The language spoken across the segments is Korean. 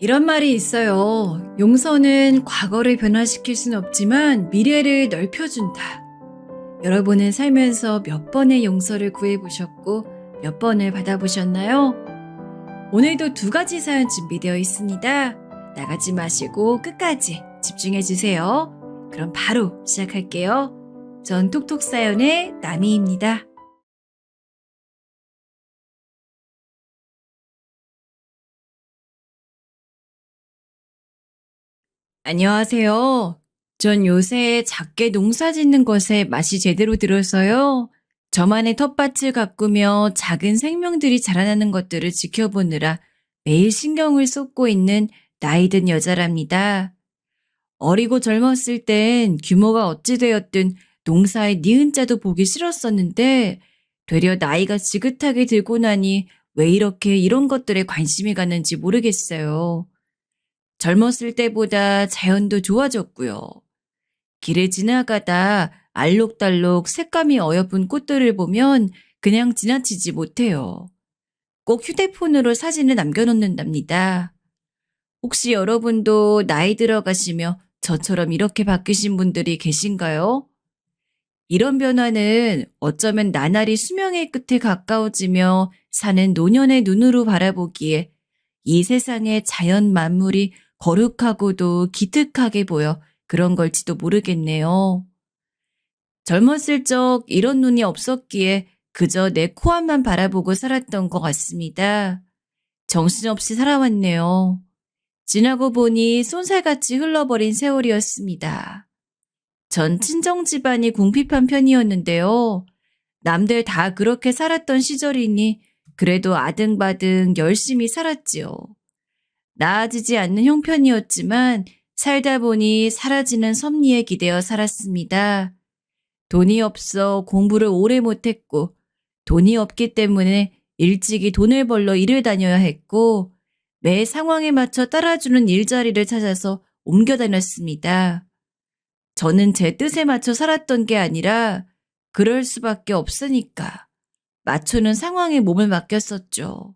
이런 말이 있어요. 용서는 과거를 변화시킬 순 없지만 미래를 넓혀준다. 여러분은 살면서 몇 번의 용서를 구해보셨고 몇 번을 받아보셨나요? 오늘도 두 가지 사연 준비되어 있습니다. 나가지 마시고 끝까지 집중해주세요. 그럼 바로 시작할게요. 전 톡톡 사연의 나미입니다. 안녕하세요. 전 요새 작게 농사 짓는 것에 맛이 제대로 들어서요. 저만의 텃밭을 가꾸며 작은 생명들이 자라나는 것들을 지켜보느라 매일 신경을 쏟고 있는 나이 든 여자랍니다. 어리고 젊었을 땐 규모가 어찌 되었든 농사의 니은자도 보기 싫었었는데 되려 나이가 지긋하게 들고 나니 왜 이렇게 이런 것들에 관심이 가는지 모르겠어요. 젊었을 때보다 자연도 좋아졌고요. 길을 지나가다 알록달록 색감이 어여쁜 꽃들을 보면 그냥 지나치지 못해요. 꼭 휴대폰으로 사진을 남겨놓는답니다. 혹시 여러분도 나이 들어가시며 저처럼 이렇게 바뀌신 분들이 계신가요? 이런 변화는 어쩌면 나날이 수명의 끝에 가까워지며 사는 노년의 눈으로 바라보기에 이 세상의 자연 만물이 거룩하고도 기특하게 보여 그런 걸지도 모르겠네요. 젊었을 적 이런 눈이 없었기에 그저 내 코앞만 바라보고 살았던 것 같습니다. 정신없이 살아왔네요. 지나고 보니 쏜살같이 흘러버린 세월이었습니다. 전 친정 집안이 궁핍한 편이었는데요. 남들 다 그렇게 살았던 시절이니 그래도 아등바등 열심히 살았지요. 나아지지 않는 형편이었지만 살다 보니 사라지는 섭리에 기대어 살았습니다. 돈이 없어 공부를 오래 못했고 돈이 없기 때문에 일찍이 돈을 벌러 일을 다녀야 했고 매 상황에 맞춰 따라주는 일자리를 찾아서 옮겨 다녔습니다. 저는 제 뜻에 맞춰 살았던 게 아니라 그럴 수밖에 없으니까 맞추는 상황에 몸을 맡겼었죠.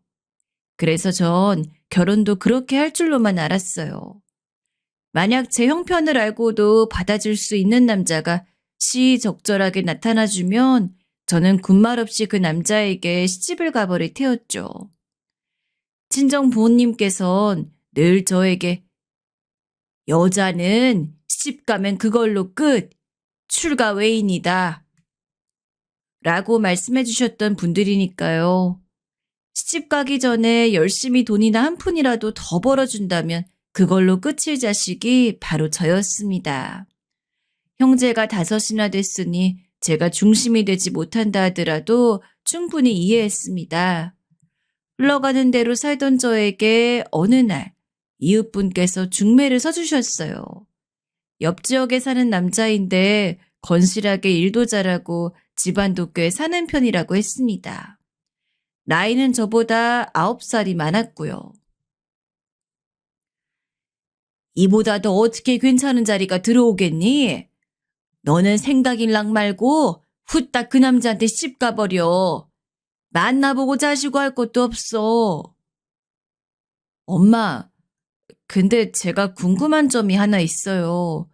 그래서 전 결혼도 그렇게 할 줄로만 알았어요. 만약 제 형편을 알고도 받아줄 수 있는 남자가 시의적절하게 나타나주면 저는 군말 없이 그 남자에게 시집을 가버릴 테였죠. 친정 부모님께선 늘 저에게 여자는 시집 가면 그걸로 끝, 출가 외인이다 라고 말씀해 주셨던 분들이니까요. 시집 가기 전에 열심히 돈이나 한 푼이라도 더 벌어준다면 그걸로 끝일 자식이 바로 저였습니다. 형제가 5이나 됐으니 제가 중심이 되지 못한다 하더라도 충분히 이해했습니다. 흘러가는 대로 살던 저에게 어느 날 이웃분께서 중매를 서주셨어요. 옆 지역에 사는 남자인데 건실하게 일도 잘하고 집안도 꽤 사는 편이라고 했습니다. 나이는 저보다 9살이 많았고요. 이보다 더 어떻게 괜찮은 자리가 들어오겠니? 너는 생각일랑 말고 후딱 그 남자한테 씹 가버려. 만나보고 자시고 할 것도 없어. 엄마, 근데 제가 궁금한 점이 하나 있어요.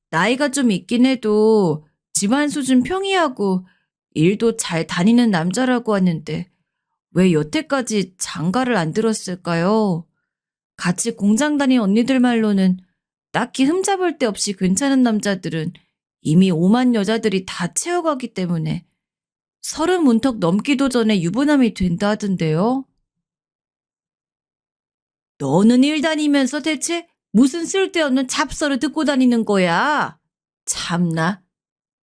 나이가 좀 있긴 해도 집안 수준 평이하고 일도 잘 다니는 남자라고 하는데 왜 여태까지 장가를 안 들었을까요? 같이 공장 다닌 언니들 말로는 딱히 흠잡을 데 없이 괜찮은 남자들은 이미 오만 여자들이 다 채워가기 때문에 30 문턱 넘기도 전에 유부남이 된다 하던데요. 너는 일 다니면서 대체 무슨 쓸데없는 잡서를 듣고 다니는 거야? 참나.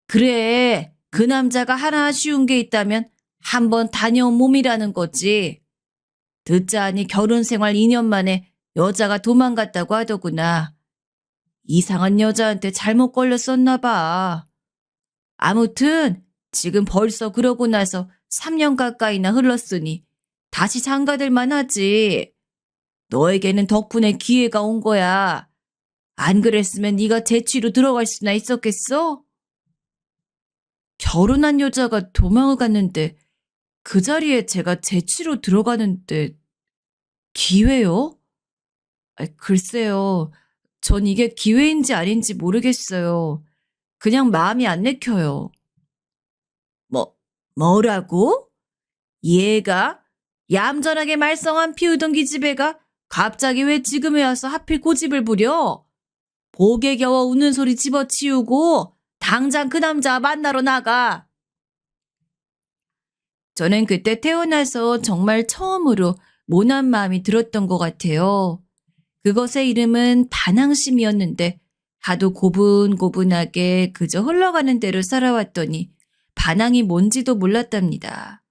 그래, 그 남자가 하나 아쉬운 게 있다면 한번 다녀온 몸이라는 거지. 듣자하니 결혼 생활 2년 만에 여자가 도망갔다고 하더구나. 이상한 여자한테 잘못 걸렸었나 봐. 아무튼 지금 벌써 그러고 나서 3년 가까이나 흘렀으니 다시 장가들 만하지. 너에게는 덕분에 기회가 온 거야. 안 그랬으면 네가 재취로 들어갈 수나 있었겠어? 결혼한 여자가 도망을 갔는데 그 자리에 제가 재취로 들어가는데 기회요? 글쎄요. 전 이게 기회인지 아닌지 모르겠어요. 그냥 마음이 안 내켜요. 뭐, 뭐라고? 얘가 얌전하게 말썽만 피우던 기집애가 갑자기 왜 지금에 와서 하필 고집을 부려? 복에 겨워 우는 소리 집어치우고 당장 그 남자 만나러 나가. 저는 그때 태어나서 정말 처음으로 모난 마음이 들었던 것 같아요. 그것의 이름은 반항심이었는데 하도 고분고분하게 그저 흘러가는 대로 살아왔더니 반항이 뭔지도 몰랐답니다.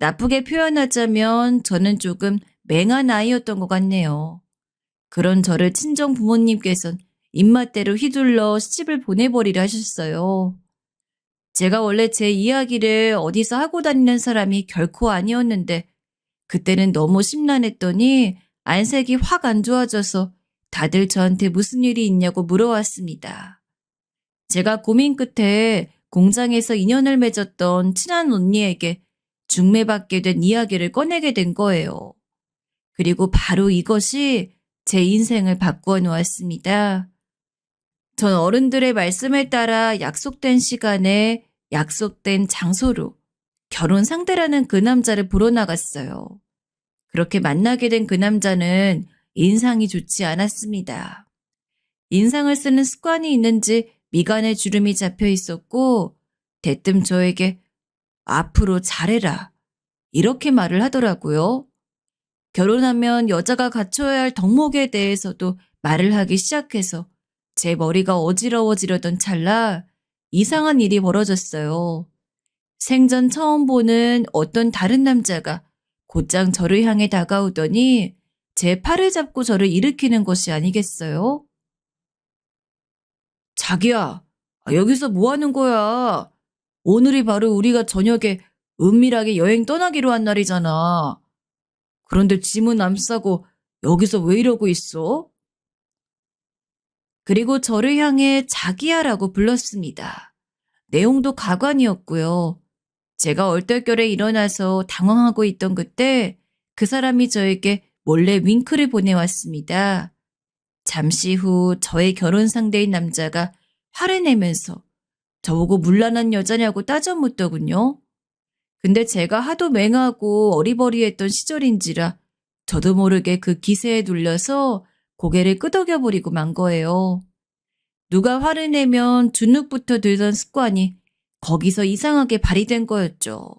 나쁘게 표현하자면 저는 조금 맹한 아이였던 것 같네요. 그런 저를 친정 부모님께선 입맛대로 휘둘러 시집을 보내버리려 하셨어요. 제가 원래 제 이야기를 어디서 하고 다니는 사람이 결코 아니었는데 그때는 너무 심란했더니 안색이 확 안 좋아져서 다들 저한테 무슨 일이 있냐고 물어왔습니다. 제가 고민 끝에 공장에서 인연을 맺었던 친한 언니에게 중매받게 된 이야기를 꺼내게 된 거예요. 그리고 바로 이것이 제 인생을 바꾸어 놓았습니다. 전 어른들의 말씀에 따라 약속된 시간에 약속된 장소로 결혼 상대라는 그 남자를 보러 나갔어요. 그렇게 만나게 된 그 남자는 인상이 좋지 않았습니다. 인상을 쓰는 습관이 있는지 미간에 주름이 잡혀 있었고 대뜸 저에게 앞으로 잘해라 이렇게 말을 하더라고요. 결혼하면 여자가 갖춰야 할 덕목에 대해서도 말을 하기 시작해서 제 머리가 어지러워지려던 찰나 이상한 일이 벌어졌어요. 생전 처음 보는 어떤 다른 남자가 곧장 저를 향해 다가오더니 제 팔을 잡고 저를 일으키는 것이 아니겠어요? 자기야, 여기서 뭐 하는 거야? 오늘이 바로 우리가 저녁에 은밀하게 여행 떠나기로 한 날이잖아. 그런데 짐은 안 싸고 여기서 왜 이러고 있어? 그리고 저를 향해 자기야라고 불렀습니다. 내용도 가관이었고요. 제가 얼떨결에 일어나서 당황하고 있던 그때 그 사람이 저에게 몰래 윙크를 보내왔습니다. 잠시 후 저의 결혼 상대인 남자가 화를 내면서 저보고 문란한 여자냐고 따져 묻더군요. 근데 제가 하도 맹하고 어리버리했던 시절인지라 저도 모르게 그 기세에 눌려서 고개를 끄덕여버리고 만 거예요. 누가 화를 내면 주눅부터 들던 습관이 거기서 이상하게 발휘된 거였죠.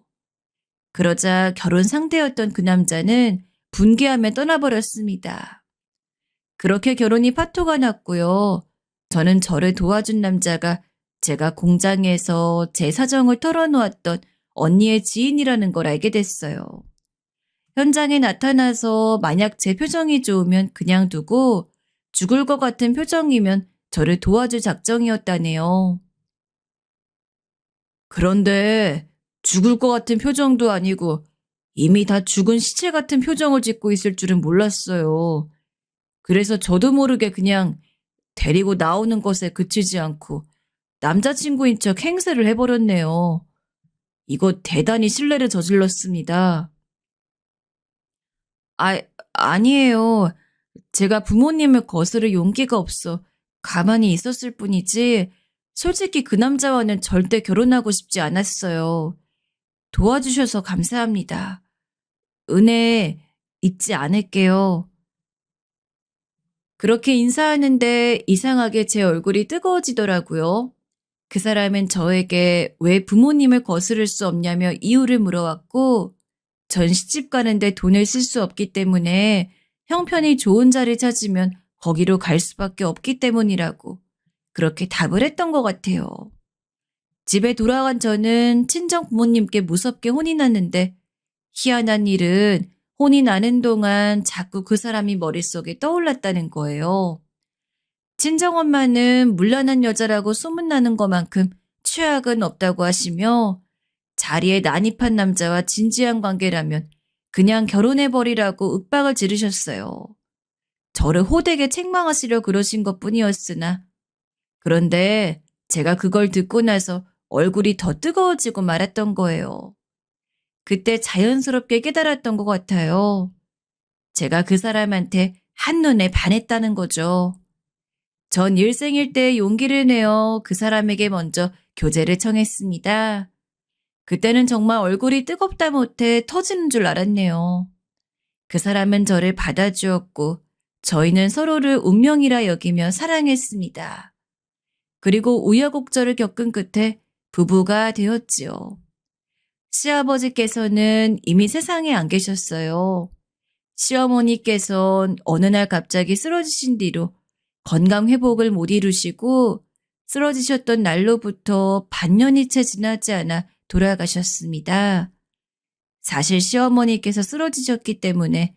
그러자 결혼 상대였던 그 남자는 분개하며 떠나버렸습니다. 그렇게 결혼이 파토가 났고요. 저는 저를 도와준 남자가 제가 공장에서 제 사정을 털어놓았던 언니의 지인이라는 걸 알게 됐어요. 현장에 나타나서 만약 제 표정이 좋으면 그냥 두고 죽을 것 같은 표정이면 저를 도와줄 작정이었다네요. 그런데 죽을 것 같은 표정도 아니고 이미 다 죽은 시체 같은 표정을 짓고 있을 줄은 몰랐어요. 그래서 저도 모르게 그냥 데리고 나오는 것에 그치지 않고 남자친구인 척 행세를 해버렸네요. 이거 대단히 실례를 저질렀습니다. 아, 아니에요. 제가 부모님을 거스를 용기가 없어 가만히 있었을 뿐이지 솔직히 그 남자와는 절대 결혼하고 싶지 않았어요. 도와주셔서 감사합니다. 은혜 잊지 않을게요. 그렇게 인사하는데 이상하게 제 얼굴이 뜨거워지더라고요. 그 사람은 저에게 왜 부모님을 거스를 수 없냐며 이유를 물어왔고 전 시집 가는데 돈을 쓸 수 없기 때문에 형편이 좋은 자리 찾으면 거기로 갈 수밖에 없기 때문이라고 그렇게 답을 했던 것 같아요. 집에 돌아간 저는 친정 부모님께 무섭게 혼이 났는데 희한한 일은 혼이 나는 동안 자꾸 그 사람이 머릿속에 떠올랐다는 거예요. 친정엄마는 문란한 여자라고 소문나는 것만큼 최악은 없다고 하시며 자리에 난입한 남자와 진지한 관계라면 그냥 결혼해버리라고 윽박을 지르셨어요. 저를 호되게 책망하시려 그러신 것뿐이었으나 그런데 제가 그걸 듣고 나서 얼굴이 더 뜨거워지고 말았던 거예요. 그때 자연스럽게 깨달았던 것 같아요. 제가 그 사람한테 한눈에 반했다는 거죠. 전 일생일 때 용기를 내어 그 사람에게 먼저 교제를 청했습니다. 그때는 정말 얼굴이 뜨겁다 못해 터지는 줄 알았네요. 그 사람은 저를 받아주었고 저희는 서로를 운명이라 여기며 사랑했습니다. 그리고 우여곡절을 겪은 끝에 부부가 되었지요. 시아버지께서는 이미 세상에 안 계셨어요. 시어머니께서는 어느 날 갑자기 쓰러지신 뒤로 건강 회복을 못 이루시고 쓰러지셨던 날로부터 반년이 채 지나지 않아 돌아가셨습니다. 사실 시어머니께서 쓰러지셨기 때문에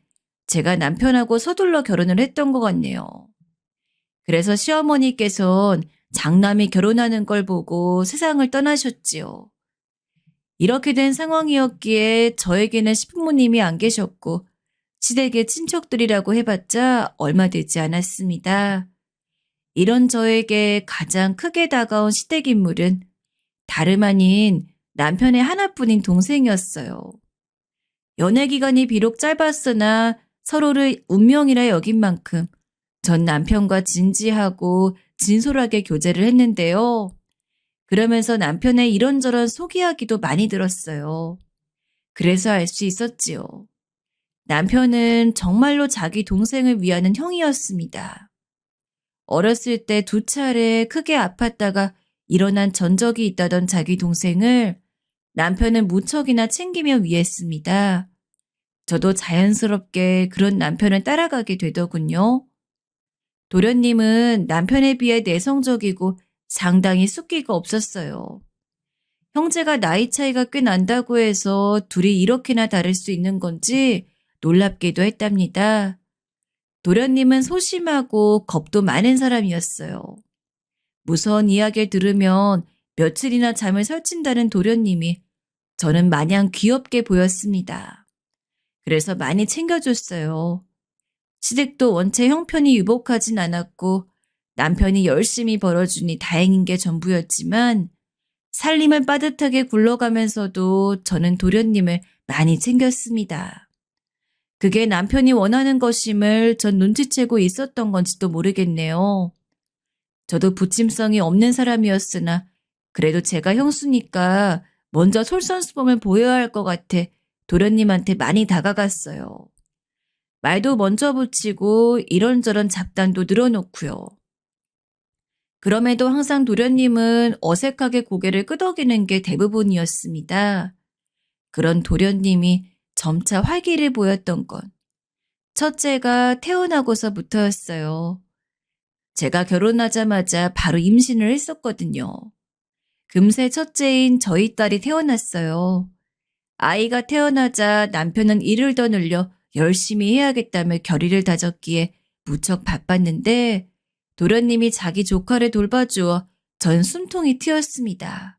제가 남편하고 서둘러 결혼을 했던 것 같네요. 그래서 시어머니께서는 장남이 결혼하는 걸 보고 세상을 떠나셨지요. 이렇게 된 상황이었기에 저에게는 시부모님이 안 계셨고 시댁의 친척들이라고 해봤자 얼마 되지 않았습니다. 이런 저에게 가장 크게 다가온 시댁 인물은 다름 아닌 남편의 하나뿐인 동생이었어요. 연애 기간이 비록 짧았으나 서로를 운명이라 여긴 만큼 전 남편과 진지하고 진솔하게 교제를 했는데요. 그러면서 남편의 이런저런 속 이야기도 많이 들었어요. 그래서 알 수 있었지요. 남편은 정말로 자기 동생을 위하는 형이었습니다. 어렸을 때 2차례 크게 아팠다가 일어난 전적이 있다던 자기 동생을 남편은 무척이나 챙기며 위했습니다. 저도 자연스럽게 그런 남편을 따라가게 되더군요. 도련님은 남편에 비해 내성적이고 상당히 숫기가 없었어요. 형제가 나이 차이가 꽤 난다고 해서 둘이 이렇게나 다를 수 있는 건지 놀랍기도 했답니다. 도련님은 소심하고 겁도 많은 사람이었어요. 무서운 이야기를 들으면 며칠이나 잠을 설친다는 도련님이 저는 마냥 귀엽게 보였습니다. 그래서 많이 챙겨줬어요. 시댁도 원체 형편이 유복하진 않았고 남편이 열심히 벌어주니 다행인 게 전부였지만 살림을 빠듯하게 굴러가면서도 저는 도련님을 많이 챙겼습니다. 그게 남편이 원하는 것임을 전 눈치채고 있었던 건지도 모르겠네요. 저도 부침성이 없는 사람이었으나 그래도 제가 형수니까 먼저 솔선수범을 보여야 할 것 같아 도련님한테 많이 다가갔어요. 말도 먼저 붙이고 이런저런 잡담도 늘어놓고요. 그럼에도 항상 도련님은 어색하게 고개를 끄덕이는 게 대부분이었습니다. 그런 도련님이 점차 활기를 보였던 건 첫째가 태어나고서부터였어요. 제가 결혼하자마자 바로 임신을 했었거든요. 금세 첫째인 저희 딸이 태어났어요. 아이가 태어나자 남편은 일을 더 늘려 열심히 해야겠다며 결의를 다졌기에 무척 바빴는데 도련님이 자기 조카를 돌봐주어 전 숨통이 트였습니다.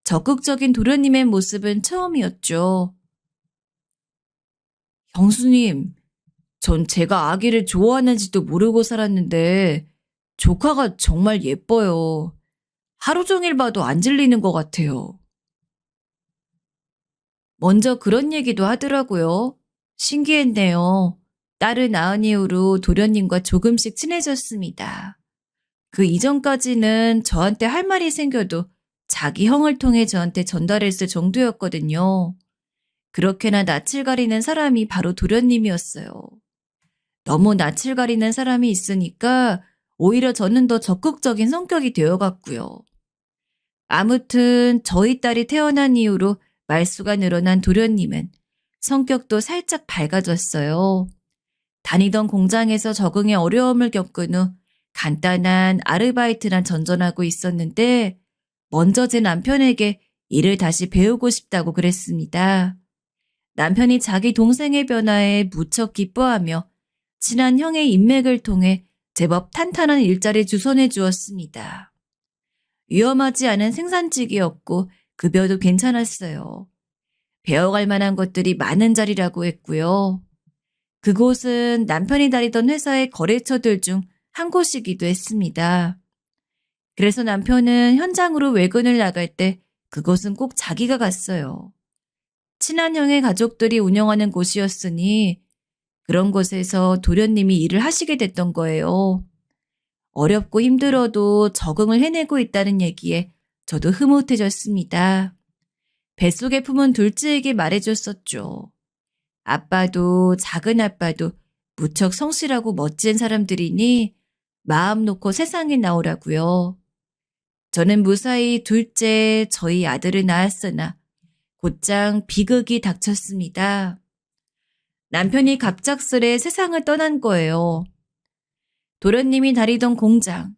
적극적인 도련님의 모습은 처음이었죠. 형수님, 전 제가 아기를 좋아하는지도 모르고 살았는데 조카가 정말 예뻐요. 하루 종일 봐도 안 질리는 것 같아요. 먼저 그런 얘기도 하더라고요. 신기했네요. 딸을 낳은 이후로 도련님과 조금씩 친해졌습니다. 그 이전까지는 저한테 할 말이 생겨도 자기 형을 통해 저한테 전달했을 정도였거든요. 그렇게나 낯을 가리는 사람이 바로 도련님이었어요. 너무 낯을 가리는 사람이 있으니까 오히려 저는 더 적극적인 성격이 되어갔고요. 아무튼 저희 딸이 태어난 이후로 말수가 늘어난 도련님은 성격도 살짝 밝아졌어요. 다니던 공장에서 적응에 어려움을 겪은 후 간단한 아르바이트나 전전하고 있었는데 먼저 제 남편에게 일을 다시 배우고 싶다고 그랬습니다. 남편이 자기 동생의 변화에 무척 기뻐하며 친한 형의 인맥을 통해 제법 탄탄한 일자리 주선해 주었습니다. 위험하지 않은 생산직이었고 급여도 괜찮았어요. 배워갈 만한 것들이 많은 자리라고 했고요. 그곳은 남편이 다니던 회사의 거래처들 중 한 곳이기도 했습니다. 그래서 남편은 현장으로 외근을 나갈 때 그곳은 꼭 자기가 갔어요. 친한 형의 가족들이 운영하는 곳이었으니 그런 곳에서 도련님이 일을 하시게 됐던 거예요. 어렵고 힘들어도 적응을 해내고 있다는 얘기에 저도 흐뭇해졌습니다. 뱃속에 품은 둘째에게 말해줬었죠. 아빠도 작은 아빠도 무척 성실하고 멋진 사람들이니 마음 놓고 세상에 나오라고요. 저는 무사히 둘째 저희 아들을 낳았으나 곧장 비극이 닥쳤습니다. 남편이 갑작스레 세상을 떠난 거예요. 도련님이 다니던 공장,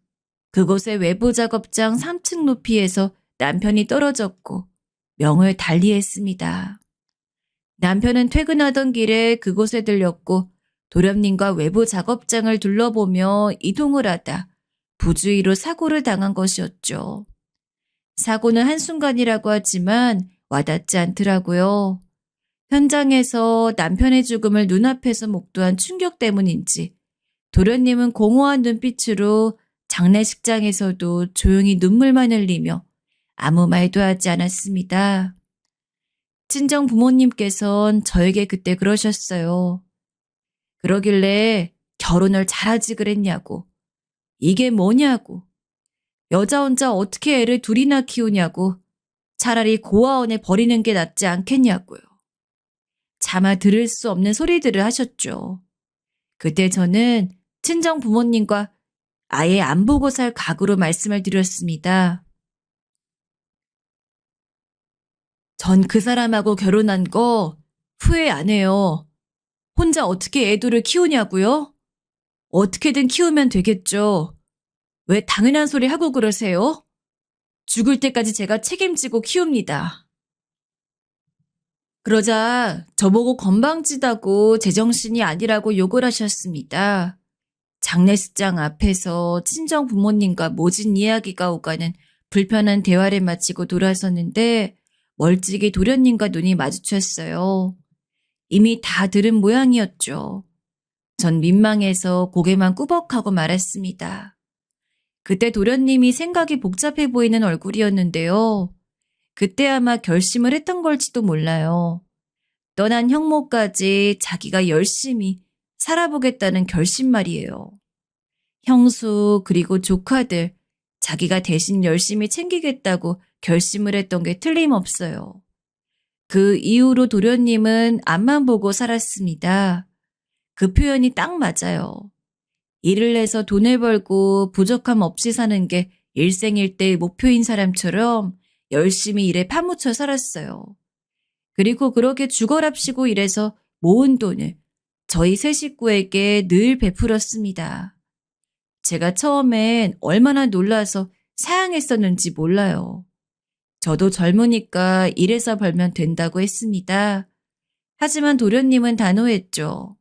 그곳의 외부 작업장 3층 높이에서 남편이 떨어졌고 명을 달리했습니다. 남편은 퇴근하던 길에 그곳에 들렸고 도련님과 외부 작업장을 둘러보며 이동을 하다 부주의로 사고를 당한 것이었죠. 사고는 한순간이라고 하지만 와닿지 않더라고요. 현장에서 남편의 죽음을 눈앞에서 목도한 충격 때문인지 도련님은 공허한 눈빛으로 장례식장에서도 조용히 눈물만 흘리며 아무 말도 하지 않았습니다. 친정 부모님께선 저에게 그때 그러셨어요. 그러길래 결혼을 잘하지 그랬냐고. 이게 뭐냐고. 여자 혼자 어떻게 애를 둘이나 키우냐고. 차라리 고아원에 버리는 게 낫지 않겠냐고요. 차마 들을 수 없는 소리들을 하셨죠. 그때 저는 친정 부모님과 아예 안 보고 살 각오로 말씀을 드렸습니다. 전 그 사람하고 결혼한 거 후회 안 해요. 혼자 어떻게 애들을 키우냐고요? 어떻게든 키우면 되겠죠. 왜 당연한 소리 하고 그러세요? 죽을 때까지 제가 책임지고 키웁니다. 그러자 저보고 건방지다고 제정신이 아니라고 욕을 하셨습니다. 장례식장 앞에서 친정 부모님과 모진 이야기가 오가는 불편한 대화를 마치고 돌아섰는데 멀찍이 도련님과 눈이 마주쳤어요. 이미 다 들은 모양이었죠. 전 민망해서 고개만 꾸벅하고 말았습니다. 그때 도련님이 생각이 복잡해 보이는 얼굴이었는데요. 그때 아마 결심을 했던 걸지도 몰라요. 떠난 형모까지 자기가 열심히 살아보겠다는 결심 말이에요. 형수 그리고 조카들 자기가 대신 열심히 챙기겠다고 결심을 했던 게 틀림없어요. 그 이후로 도련님은 앞만 보고 살았습니다. 그 표현이 딱 맞아요. 일을 내서 돈을 벌고 부족함 없이 사는 게 일생일대의 목표인 사람처럼 열심히 일에 파묻혀 살았어요. 그리고 그렇게 죽어랍시고 일해서 모은 돈을 저희 세 식구에게 늘 베풀었습니다. 제가 처음엔 얼마나 놀라서 사양했었는지 몰라요. 저도 젊으니까 일해서 벌면 된다고 했습니다. 하지만 도련님은 단호했죠.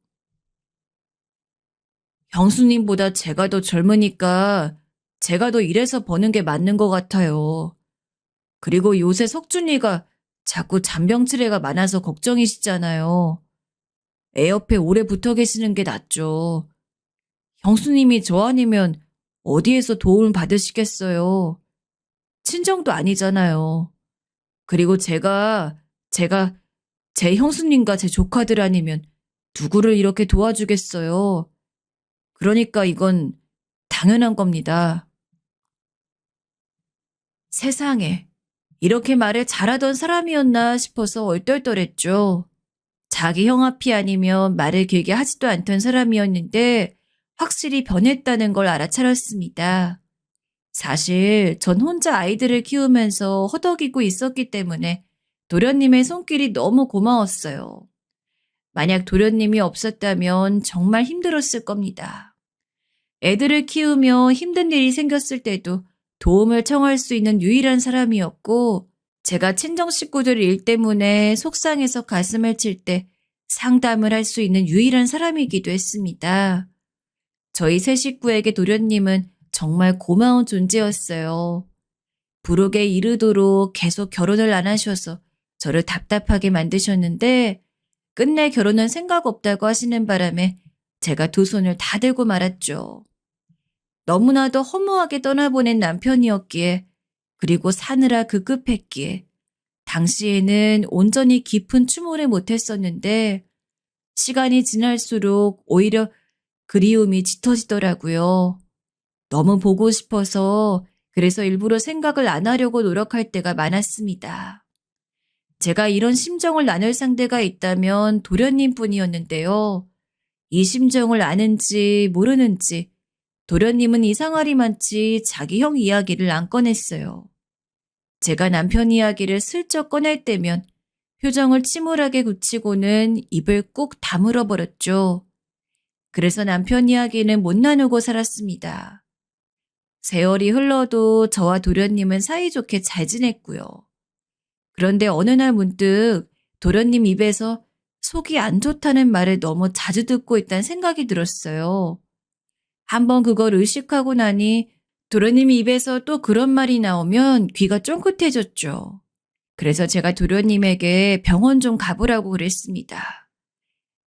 형수님보다 제가 더 젊으니까 제가 더 일해서 버는 게 맞는 것 같아요. 그리고 요새 석준이가 자꾸 잔병치레가 많아서 걱정이시잖아요. 애 옆에 오래 붙어 계시는 게 낫죠. 형수님이 저 아니면 어디에서 도움을 받으시겠어요. 친정도 아니잖아요. 그리고 제가 제 형수님과 제 조카들 아니면 누구를 이렇게 도와주겠어요. 그러니까 이건 당연한 겁니다. 세상에, 이렇게 말을 잘하던 사람이었나 싶어서 얼떨떨했죠. 자기 형 앞이 아니면 말을 길게 하지도 않던 사람이었는데 확실히 변했다는 걸 알아차렸습니다. 사실 전 혼자 아이들을 키우면서 허덕이고 있었기 때문에 도련님의 손길이 너무 고마웠어요. 만약 도련님이 없었다면 정말 힘들었을 겁니다. 애들을 키우며 힘든 일이 생겼을 때도 도움을 청할 수 있는 유일한 사람이었고 제가 친정 식구들 일 때문에 속상해서 가슴을 칠 때 상담을 할 수 있는 유일한 사람이기도 했습니다. 저희 세 식구에게 도련님은 정말 고마운 존재였어요. 부록에 이르도록 계속 결혼을 안 하셔서 저를 답답하게 만드셨는데 끝내 결혼은 생각 없다고 하시는 바람에 제가 두 손을 다 들고 말았죠. 너무나도 허무하게 떠나보낸 남편이었기에 그리고 사느라 급급했기에 당시에는 온전히 깊은 추모를 못했었는데 시간이 지날수록 오히려 그리움이 짙어지더라고요. 너무 보고 싶어서 그래서 일부러 생각을 안 하려고 노력할 때가 많았습니다. 제가 이런 심정을 나눌 상대가 있다면 도련님 뿐이었는데요. 이 심정을 아는지 모르는지 도련님은 이상하리만치 자기 형 이야기를 안 꺼냈어요. 제가 남편 이야기를 슬쩍 꺼낼 때면 표정을 침울하게 굳히고는 입을 꾹 다물어 버렸죠. 그래서 남편 이야기는 못 나누고 살았습니다. 세월이 흘러도 저와 도련님은 사이좋게 잘 지냈고요. 그런데 어느 날 문득 도련님 입에서 속이 안 좋다는 말을 너무 자주 듣고 있다는 생각이 들었어요. 한번 그걸 의식하고 나니 도련님 입에서 또 그런 말이 나오면 귀가 쫑긋해졌죠. 그래서 제가 도련님에게 병원 좀 가보라고 그랬습니다.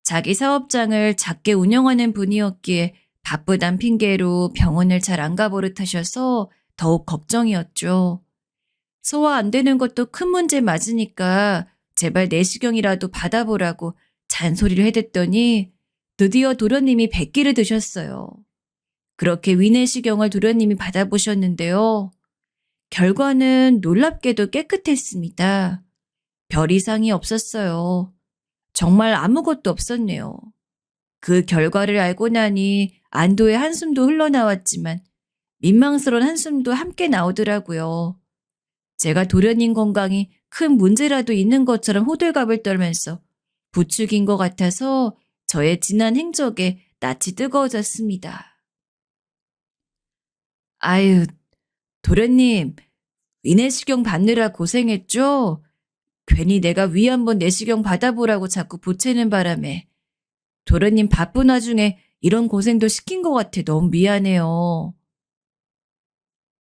자기 사업장을 작게 운영하는 분이었기에 바쁘단 핑계로 병원을 잘 안 가버릇하셔서 더욱 걱정이었죠. 소화 안 되는 것도 큰 문제 맞으니까 제발 내시경이라도 받아보라고 잔소리를 해댔더니 드디어 도련님이 100기를 드셨어요. 그렇게 위내시경을 도련님이 받아보셨는데요. 결과는 놀랍게도 깨끗했습니다. 별 이상이 없었어요. 정말 아무것도 없었네요. 그 결과를 알고 나니 안도의 한숨도 흘러나왔지만 민망스러운 한숨도 함께 나오더라고요. 제가 도련님 건강이 큰 문제라도 있는 것처럼 호들갑을 떨면서 부추긴 것 같아서 저의 지난 행적에 낯이 뜨거워졌습니다. 아유, 도련님, 위내시경 받느라 고생했죠? 괜히 내가 위 한번 내시경 받아보라고 자꾸 보채는 바람에 도련님 바쁜 와중에 이런 고생도 시킨 것 같아 너무 미안해요.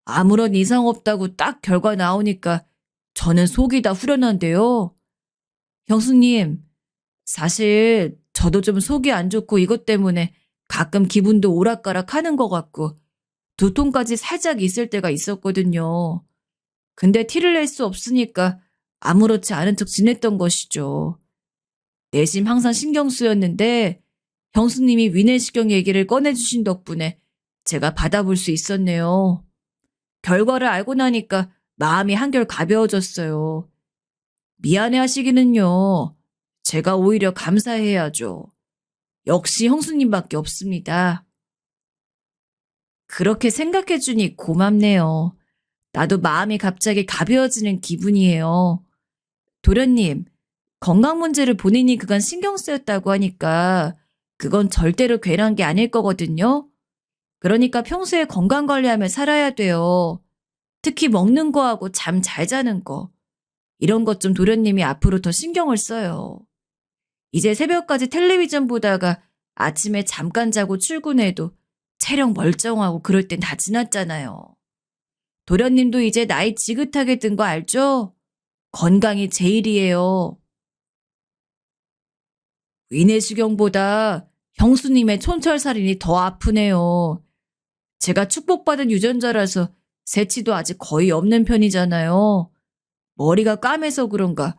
아무런 이상 없다고 딱 결과 나오니까 저는 속이 다 후련한데요. 형수님, 사실 저도 좀 속이 안 좋고 이것 때문에 가끔 기분도 오락가락 하는 것 같고 두통까지 살짝 있을 때가 있었거든요. 근데 티를 낼 수 없으니까 아무렇지 않은 척 지냈던 것이죠. 내심 항상 신경 쓰였는데 형수님이 위내시경 얘기를 꺼내주신 덕분에 제가 받아볼 수 있었네요. 결과를 알고 나니까 마음이 한결 가벼워졌어요. 미안해 하시기는요. 제가 오히려 감사해야죠. 역시 형수님밖에 없습니다. 그렇게 생각해주니 고맙네요. 나도 마음이 갑자기 가벼워지는 기분이에요. 도련님, 건강 문제를 본인이 그간 신경 쓰였다고 하니까 그건 절대로 괜한 게 아닐 거거든요. 그러니까 평소에 건강 관리하며 살아야 돼요. 특히 먹는 거하고 잠 잘 자는 거. 이런 것 좀 도련님이 앞으로 더 신경을 써요. 이제 새벽까지 텔레비전 보다가 아침에 잠깐 자고 출근해도 체력 멀쩡하고 그럴 땐 다 지났잖아요. 도련님도 이제 나이 지긋하게 든 거 알죠? 건강이 제일이에요. 위내시경보다 형수님의 촌철살인이 더 아프네요. 제가 축복받은 유전자라서 새치도 아직 거의 없는 편이잖아요. 머리가 까매서 그런가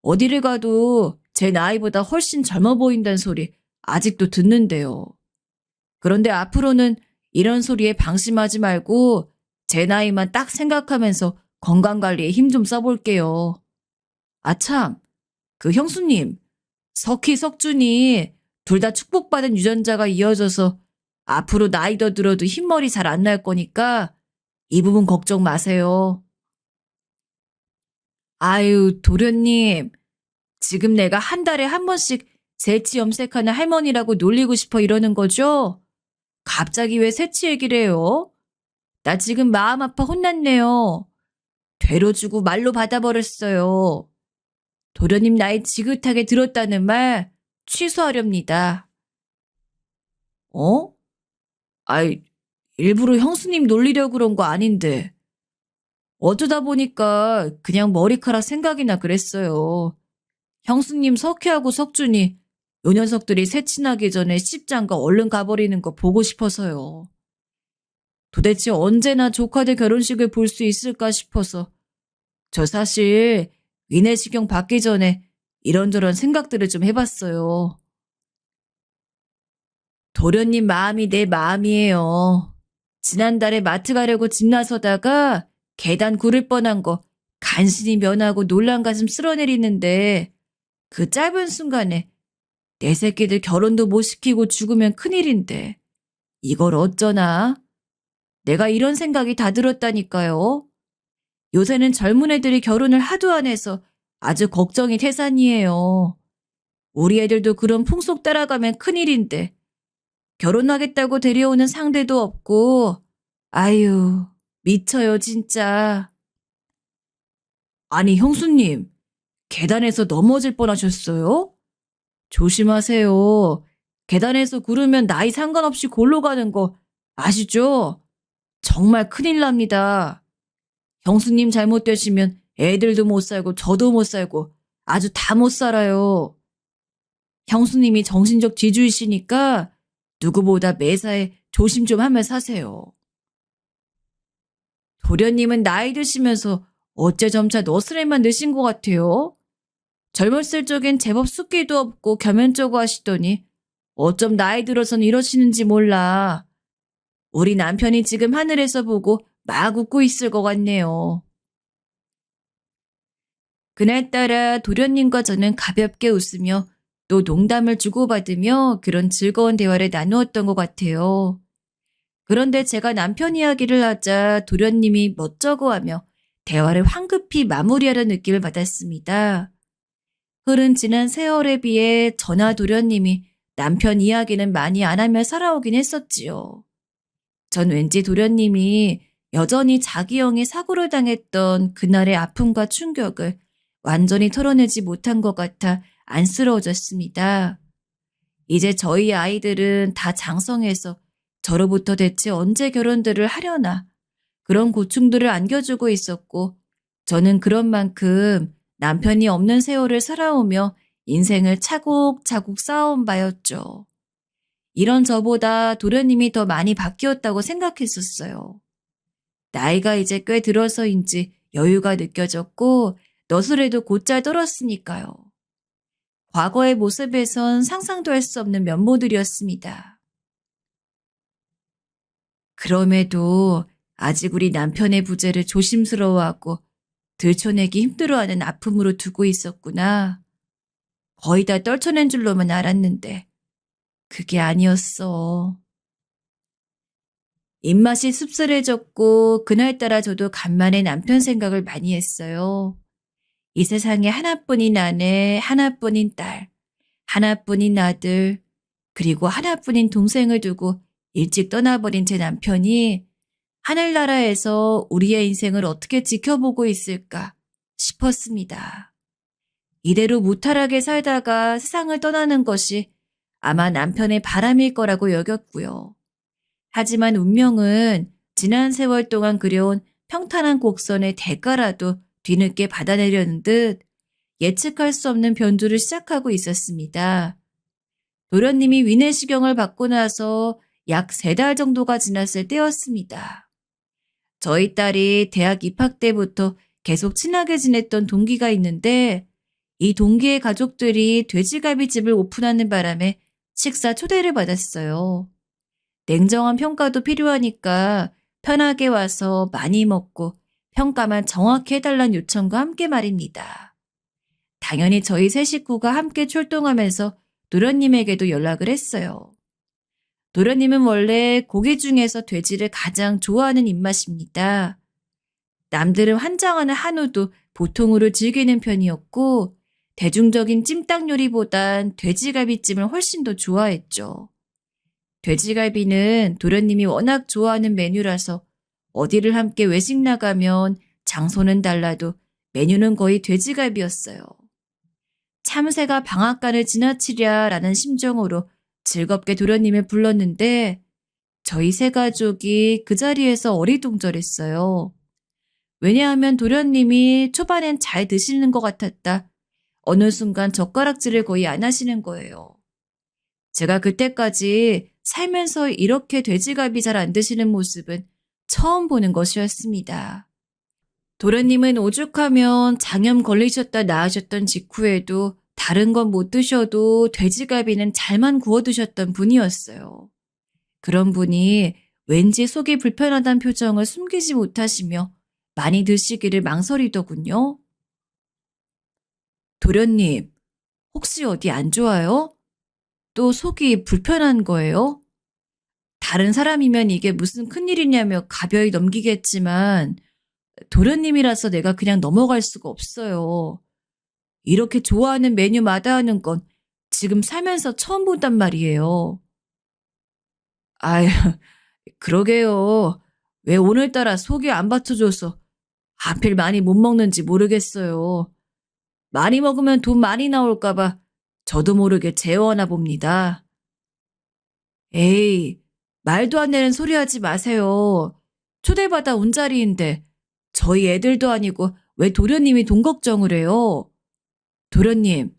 어디를 가도 제 나이보다 훨씬 젊어 보인다는 소리 아직도 듣는데요. 그런데 앞으로는 이런 소리에 방심하지 말고 제 나이만 딱 생각하면서 건강관리에 힘 좀 써볼게요. 아참, 그 형수님, 석희, 석준이 둘 다 축복받은 유전자가 이어져서 앞으로 나이 더 들어도 흰머리 잘 안 날 거니까 이 부분 걱정 마세요. 아유, 도련님, 지금 내가 한 달에 한 번씩 새치 염색하는 할머니라고 놀리고 싶어 이러는 거죠? 갑자기 왜 새치 얘기를 해요? 나 지금 마음 아파 혼났네요. 되로 주고 말로 받아버렸어요. 도련님 나이 지긋하게 들었다는 말 취소하렵니다. 어? 아이, 일부러 형수님 놀리려고 그런 거 아닌데. 어쩌다 보니까 그냥 머리카락 생각이나 그랬어요. 형수님 석희하고 석준이 요 녀석들이 새친하기 전에 십장가 얼른 가버리는 거 보고 싶어서요. 도대체 언제나 조카들 결혼식을 볼 수 있을까 싶어서 저 사실 위내시경 받기 전에 이런저런 생각들을 좀 해봤어요. 도련님 마음이 내 마음이에요. 지난달에 마트 가려고 집 나서다가 계단 구를 뻔한 거 간신히 면하고 놀란 가슴 쓸어내리는데 그 짧은 순간에 내 새끼들 결혼도 못 시키고 죽으면 큰일인데 이걸 어쩌나? 내가 이런 생각이 다 들었다니까요. 요새는 젊은 애들이 결혼을 하도 안 해서 아주 걱정이 태산이에요. 우리 애들도 그런 풍속 따라가면 큰일인데 결혼하겠다고 데려오는 상대도 없고 아유 미쳐요 진짜. 아니 형수님 계단에서 넘어질 뻔하셨어요? 조심하세요. 계단에서 구르면 나이 상관없이 골로 가는 거 아시죠? 정말 큰일 납니다. 형수님 잘못되시면 애들도 못 살고 저도 못 살고 아주 다 못 살아요. 형수님이 정신적 지주이시니까 누구보다 매사에 조심 좀 하며 사세요. 도련님은 나이 드시면서 어째 점차 너스레만 드신 것 같아요? 젊었을 적엔 제법 숫기도 없고 겸연쩍어 하시더니 어쩜 나이 들어선 이러시는지 몰라. 우리 남편이 지금 하늘에서 보고 막 웃고 있을 것 같네요. 그날따라 도련님과 저는 가볍게 웃으며 또 농담을 주고받으며 그런 즐거운 대화를 나누었던 것 같아요. 그런데 제가 남편 이야기를 하자 도련님이 멋쩍어하며 대화를 황급히 마무리하려는 느낌을 받았습니다. 흐른 지난 세월에 비해 저나 도련님이 남편 이야기는 많이 안 하며 살아오긴 했었지요. 전 왠지 도련님이 여전히 자기 형이 사고를 당했던 그날의 아픔과 충격을 완전히 털어내지 못한 것 같아 안쓰러워졌습니다. 이제 저희 아이들은 다 장성해서 저로부터 대체 언제 결혼들을 하려나 그런 고충들을 안겨주고 있었고 저는 그런 만큼 남편이 없는 세월을 살아오며 인생을 차곡차곡 쌓아온 바였죠. 이런 저보다 도련님이 더 많이 바뀌었다고 생각했었어요. 나이가 이제 꽤 들어서인지 여유가 느껴졌고 너스레도 곧잘 떨었으니까요. 과거의 모습에선 상상도 할 수 없는 면모들이었습니다. 그럼에도 아직 우리 남편의 부재를 조심스러워하고 들춰내기 힘들어하는 아픔으로 두고 있었구나. 거의 다 떨쳐낸 줄로만 알았는데 그게 아니었어. 입맛이 씁쓸해졌고 그날따라 저도 간만에 남편 생각을 많이 했어요. 이 세상에 하나뿐인 아내, 하나뿐인 딸, 하나뿐인 아들, 그리고 하나뿐인 동생을 두고 일찍 떠나버린 제 남편이 하늘나라에서 우리의 인생을 어떻게 지켜보고 있을까 싶었습니다. 이대로 무탈하게 살다가 세상을 떠나는 것이 아마 남편의 바람일 거라고 여겼고요. 하지만 운명은 지난 세월 동안 그려온 평탄한 곡선의 대가라도 뒤늦게 받아내려는 듯 예측할 수 없는 변주를 시작하고 있었습니다. 도련님이 위내시경을 받고 나서 약 3달 정도가 지났을 때였습니다. 저희 딸이 대학 입학 때부터 계속 친하게 지냈던 동기가 있는데 이 동기의 가족들이 돼지갈비집을 오픈하는 바람에 식사 초대를 받았어요. 냉정한 평가도 필요하니까 편하게 와서 많이 먹고 평가만 정확히 해달라는 요청과 함께 말입니다. 당연히 저희 세 식구가 함께 출동하면서 도련님에게도 연락을 했어요. 도련님은 원래 고기 중에서 돼지를 가장 좋아하는 입맛입니다. 남들은 환장하는 한우도 보통으로 즐기는 편이었고 대중적인 찜닭 요리보단 돼지갈비찜을 훨씬 더 좋아했죠. 돼지갈비는 도련님이 워낙 좋아하는 메뉴라서 어디를 함께 외식 나가면 장소는 달라도 메뉴는 거의 돼지갈비였어요. 참새가 방앗간을 지나치랴라는 심정으로 즐겁게 도련님을 불렀는데 저희 세 가족이 그 자리에서 어리둥절했어요. 왜냐하면 도련님이 초반엔 잘 드시는 것 같았다. 어느 순간 젓가락질을 거의 안 하시는 거예요. 제가 그때까지 살면서 이렇게 돼지갈비 잘 안 드시는 모습은 처음 보는 것이었습니다. 도련님은 오죽하면 장염 걸리셨다 나으셨던 직후에도 다른 건 못 드셔도 돼지갈비는 잘만 구워 드셨던 분이었어요. 그런 분이 왠지 속이 불편하다는 표정을 숨기지 못하시며 많이 드시기를 망설이더군요. 도련님, 혹시 어디 안 좋아요? 또 속이 불편한 거예요? 다른 사람이면 이게 무슨 큰일이냐며 가벼이 넘기겠지만 도련님이라서 내가 그냥 넘어갈 수가 없어요. 이렇게 좋아하는 메뉴마다 하는 건 지금 살면서 처음 본단 말이에요. 아유, 그러게요. 왜 오늘따라 속이 안 받쳐줘서 하필 많이 못 먹는지 모르겠어요. 많이 먹으면 돈 많이 나올까봐 저도 모르게 재워하나 봅니다. 에이, 말도 안 되는 소리 하지 마세요. 초대받아 온 자리인데 저희 애들도 아니고 왜 도련님이 돈 걱정을 해요? 도련님,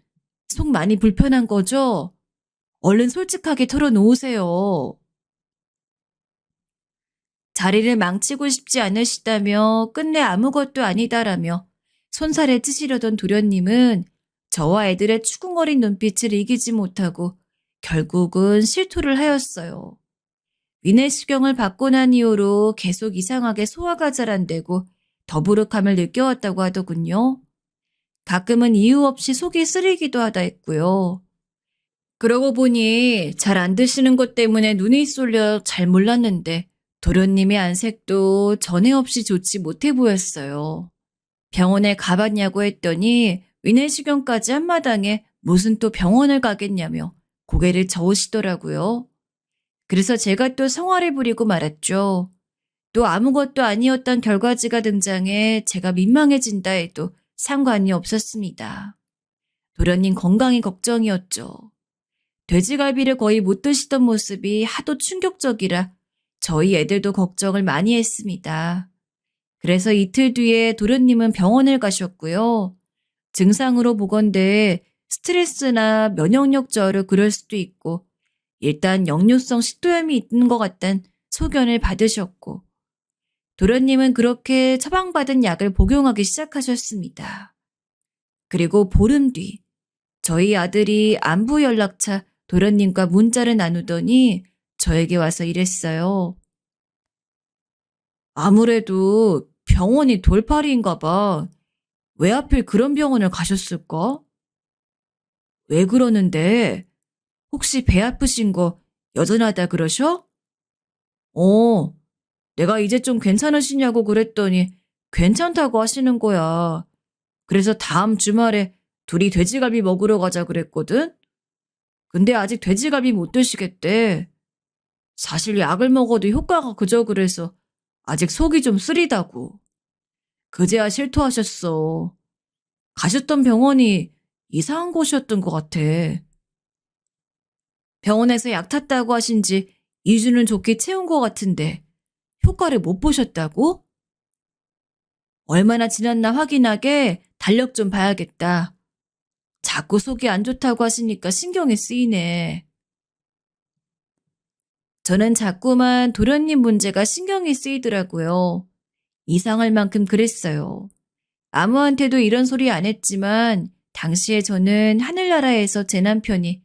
속 많이 불편한 거죠? 얼른 솔직하게 털어놓으세요. 자리를 망치고 싶지 않으시다며 끝내 아무것도 아니다라며 손살에 찌시려던 도련님은 저와 애들의 추궁어린 눈빛을 이기지 못하고 결국은 실토를 하였어요. 위내시경을 받고 난 이후로 계속 이상하게 소화가 잘 안 되고 더부룩함을 느껴왔다고 하더군요. 가끔은 이유 없이 속이 쓰리기도 하다 했고요. 그러고 보니 잘 안 드시는 것 때문에 눈이 쏠려 잘 몰랐는데 도련님의 안색도 전에 없이 좋지 못해 보였어요. 병원에 가봤냐고 했더니 위내시경까지 한마당에 무슨 또 병원을 가겠냐며 고개를 저으시더라고요. 그래서 제가 또 성화를 부리고 말았죠. 또 아무것도 아니었던 결과지가 등장해 제가 민망해진다 해도 상관이 없었습니다. 도련님 건강이 걱정이었죠. 돼지갈비를 거의 못 드시던 모습이 하도 충격적이라 저희 애들도 걱정을 많이 했습니다. 그래서 이틀 뒤에 도련님은 병원을 가셨고요. 증상으로 보건대 스트레스나 면역력 저하로 그럴 수도 있고 일단 역류성 식도염이 있는 것 같단 소견을 받으셨고 도련님은 그렇게 처방받은 약을 복용하기 시작하셨습니다. 그리고 보름 뒤 저희 아들이 안부 연락차 도련님과 문자를 나누더니 저에게 와서 이랬어요. 아무래도 병원이 돌팔이인가 봐. 왜 하필 그런 병원을 가셨을까? 왜 그러는데? 혹시 배 아프신 거 여전하다 그러셔? 어, 내가 이제 좀 괜찮으시냐고 그랬더니 괜찮다고 하시는 거야. 그래서 다음 주말에 둘이 돼지갈비 먹으러 가자 그랬거든? 근데 아직 돼지갈비 못 드시겠대. 사실 약을 먹어도 효과가 그저 그래서 아직 속이 좀 쓰리다고. 그제야 실토하셨어. 가셨던 병원이 이상한 곳이었던 것 같아. 병원에서 약 탔다고 하신 지 2주는 좋게 채운 것 같은데 효과를 못 보셨다고? 얼마나 지났나 확인하게 달력 좀 봐야겠다. 자꾸 속이 안 좋다고 하시니까 신경이 쓰이네. 저는 자꾸만 도련님 문제가 신경이 쓰이더라고요. 이상할 만큼 그랬어요. 아무한테도 이런 소리 안 했지만 당시에 저는 하늘나라에서 제 남편이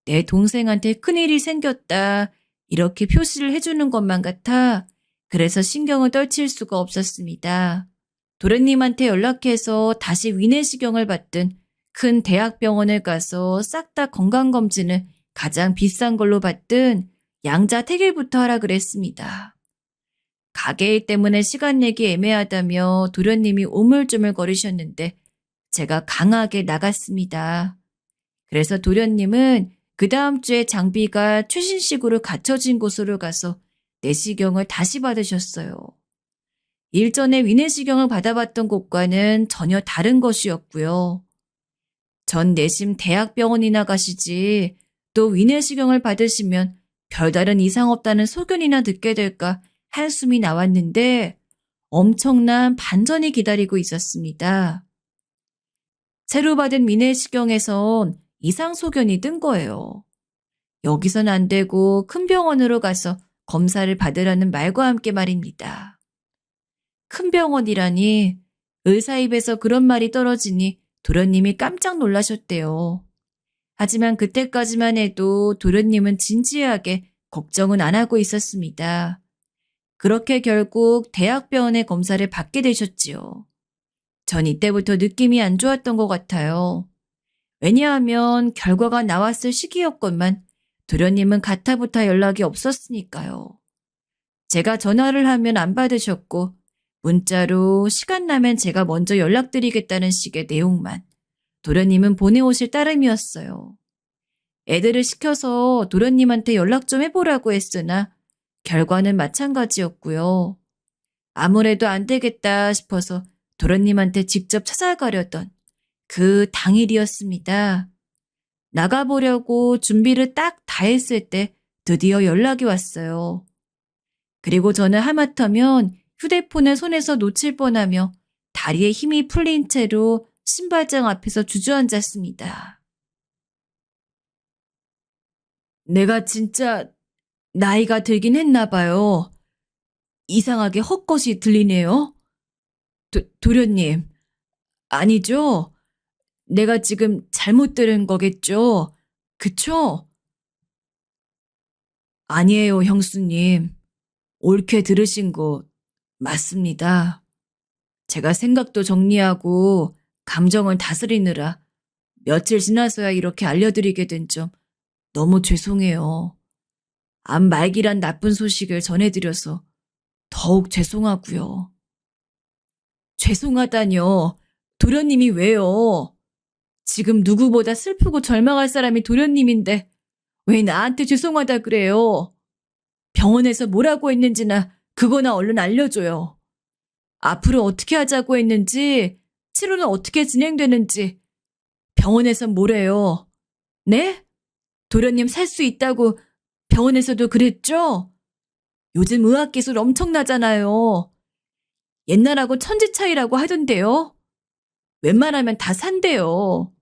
내 동생한테 큰일이 생겼다 이렇게 표시를 해주는 것만 같아 그래서 신경을 떨칠 수가 없었습니다. 도련님한테 연락해서 다시 위내시경을 받든 큰 대학병원을 가서 싹 다 건강검진을 가장 비싼 걸로 받든 양자택일부터 하라 그랬습니다. 가게일 때문에 시간 내기 애매하다며 도련님이 우물쭈물 거리셨는데 제가 강하게 나갔습니다. 그래서 도련님은 그 다음 주에 장비가 최신식으로 갖춰진 곳으로 가서 내시경을 다시 받으셨어요. 일전에 위내시경을 받아봤던 곳과는 전혀 다른 것이었고요. 전 내심 대학병원이나 가시지 또 위내시경을 받으시면 별다른 이상 없다는 소견이나 듣게 될까 한숨이 나왔는데 엄청난 반전이 기다리고 있었습니다. 새로 받은 위내시경에선 이상 소견이 뜬 거예요. 여기선 안 되고 큰 병원으로 가서 검사를 받으라는 말과 함께 말입니다. 큰 병원이라니 의사 입에서 그런 말이 떨어지니 도련님이 깜짝 놀라셨대요. 하지만 그때까지만 해도 도련님은 진지하게 걱정은 안 하고 있었습니다. 그렇게 결국 대학병원의 검사를 받게 되셨지요. 전 이때부터 느낌이 안 좋았던 것 같아요. 왜냐하면 결과가 나왔을 시기였건만 도련님은 가타부타 연락이 없었으니까요. 제가 전화를 하면 안 받으셨고 문자로 시간 나면 제가 먼저 연락드리겠다는 식의 내용만 도련님은 보내오실 따름이었어요. 애들을 시켜서 도련님한테 연락 좀 해보라고 했으나 결과는 마찬가지였고요. 아무래도 안 되겠다 싶어서 도련님한테 직접 찾아가려던 그 당일이었습니다. 나가보려고 준비를 딱 다 했을 때 드디어 연락이 왔어요. 그리고 저는 하마터면 휴대폰을 손에서 놓칠 뻔하며 다리에 힘이 풀린 채로 신발장 앞에서 주저앉았습니다. 내가 진짜 나이가 들긴 했나 봐요. 이상하게 헛것이 들리네요. 도련님, 아니죠? 내가 지금 잘못 들은 거겠죠? 그쵸? 아니에요, 형수님. 옳게 들으신 거 맞습니다. 제가 생각도 정리하고 감정을 다스리느라 며칠 지나서야 이렇게 알려드리게 된 점 너무 죄송해요. 암 말기란 나쁜 소식을 전해드려서 더욱 죄송하고요. 죄송하다뇨. 도련님이 왜요? 지금 누구보다 슬프고 절망할 사람이 도련님인데 왜 나한테 죄송하다 그래요? 병원에서 뭐라고 했는지나 그거나 얼른 알려줘요. 앞으로 어떻게 하자고 했는지, 치료는 어떻게 진행되는지, 병원에선 뭐래요? 네? 도련님 살 수 있다고 병원에서도 그랬죠? 요즘 의학기술 엄청나잖아요. 옛날하고 천지 차이라고 하던데요. 웬만하면 다 산대요.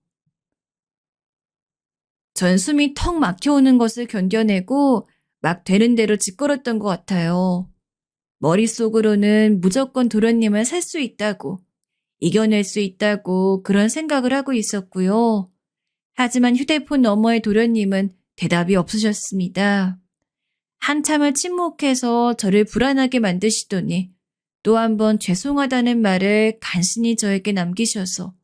전 숨이 턱 막혀오는 것을 견뎌내고 막 되는 대로 짓걸었던 것 같아요. 머릿속으로는 무조건 도련님을 살 수 있다고, 이겨낼 수 있다고 그런 생각을 하고 있었고요. 하지만 휴대폰 너머의 도련님은 대답이 없으셨습니다. 한참을 침묵해서 저를 불안하게 만드시더니 또 한 번 죄송하다는 말을 간신히 저에게 남기셔서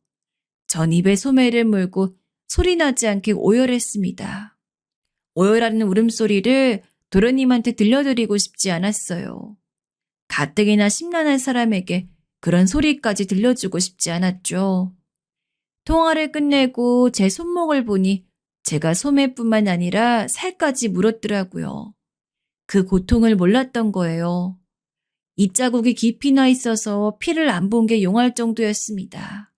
전 입에 소매를 물고 소리나지 않게 오열했습니다. 오열하는 울음소리를 도련님한테 들려드리고 싶지 않았어요. 가뜩이나 심란한 사람에게 그런 소리까지 들려주고 싶지 않았죠. 통화를 끝내고 제 손목을 보니 제가 소매뿐만 아니라 살까지 물었더라고요. 그 고통을 몰랐던 거예요. 입자국이 깊이 나 있어서 피를 안 본 게 용할 정도였습니다.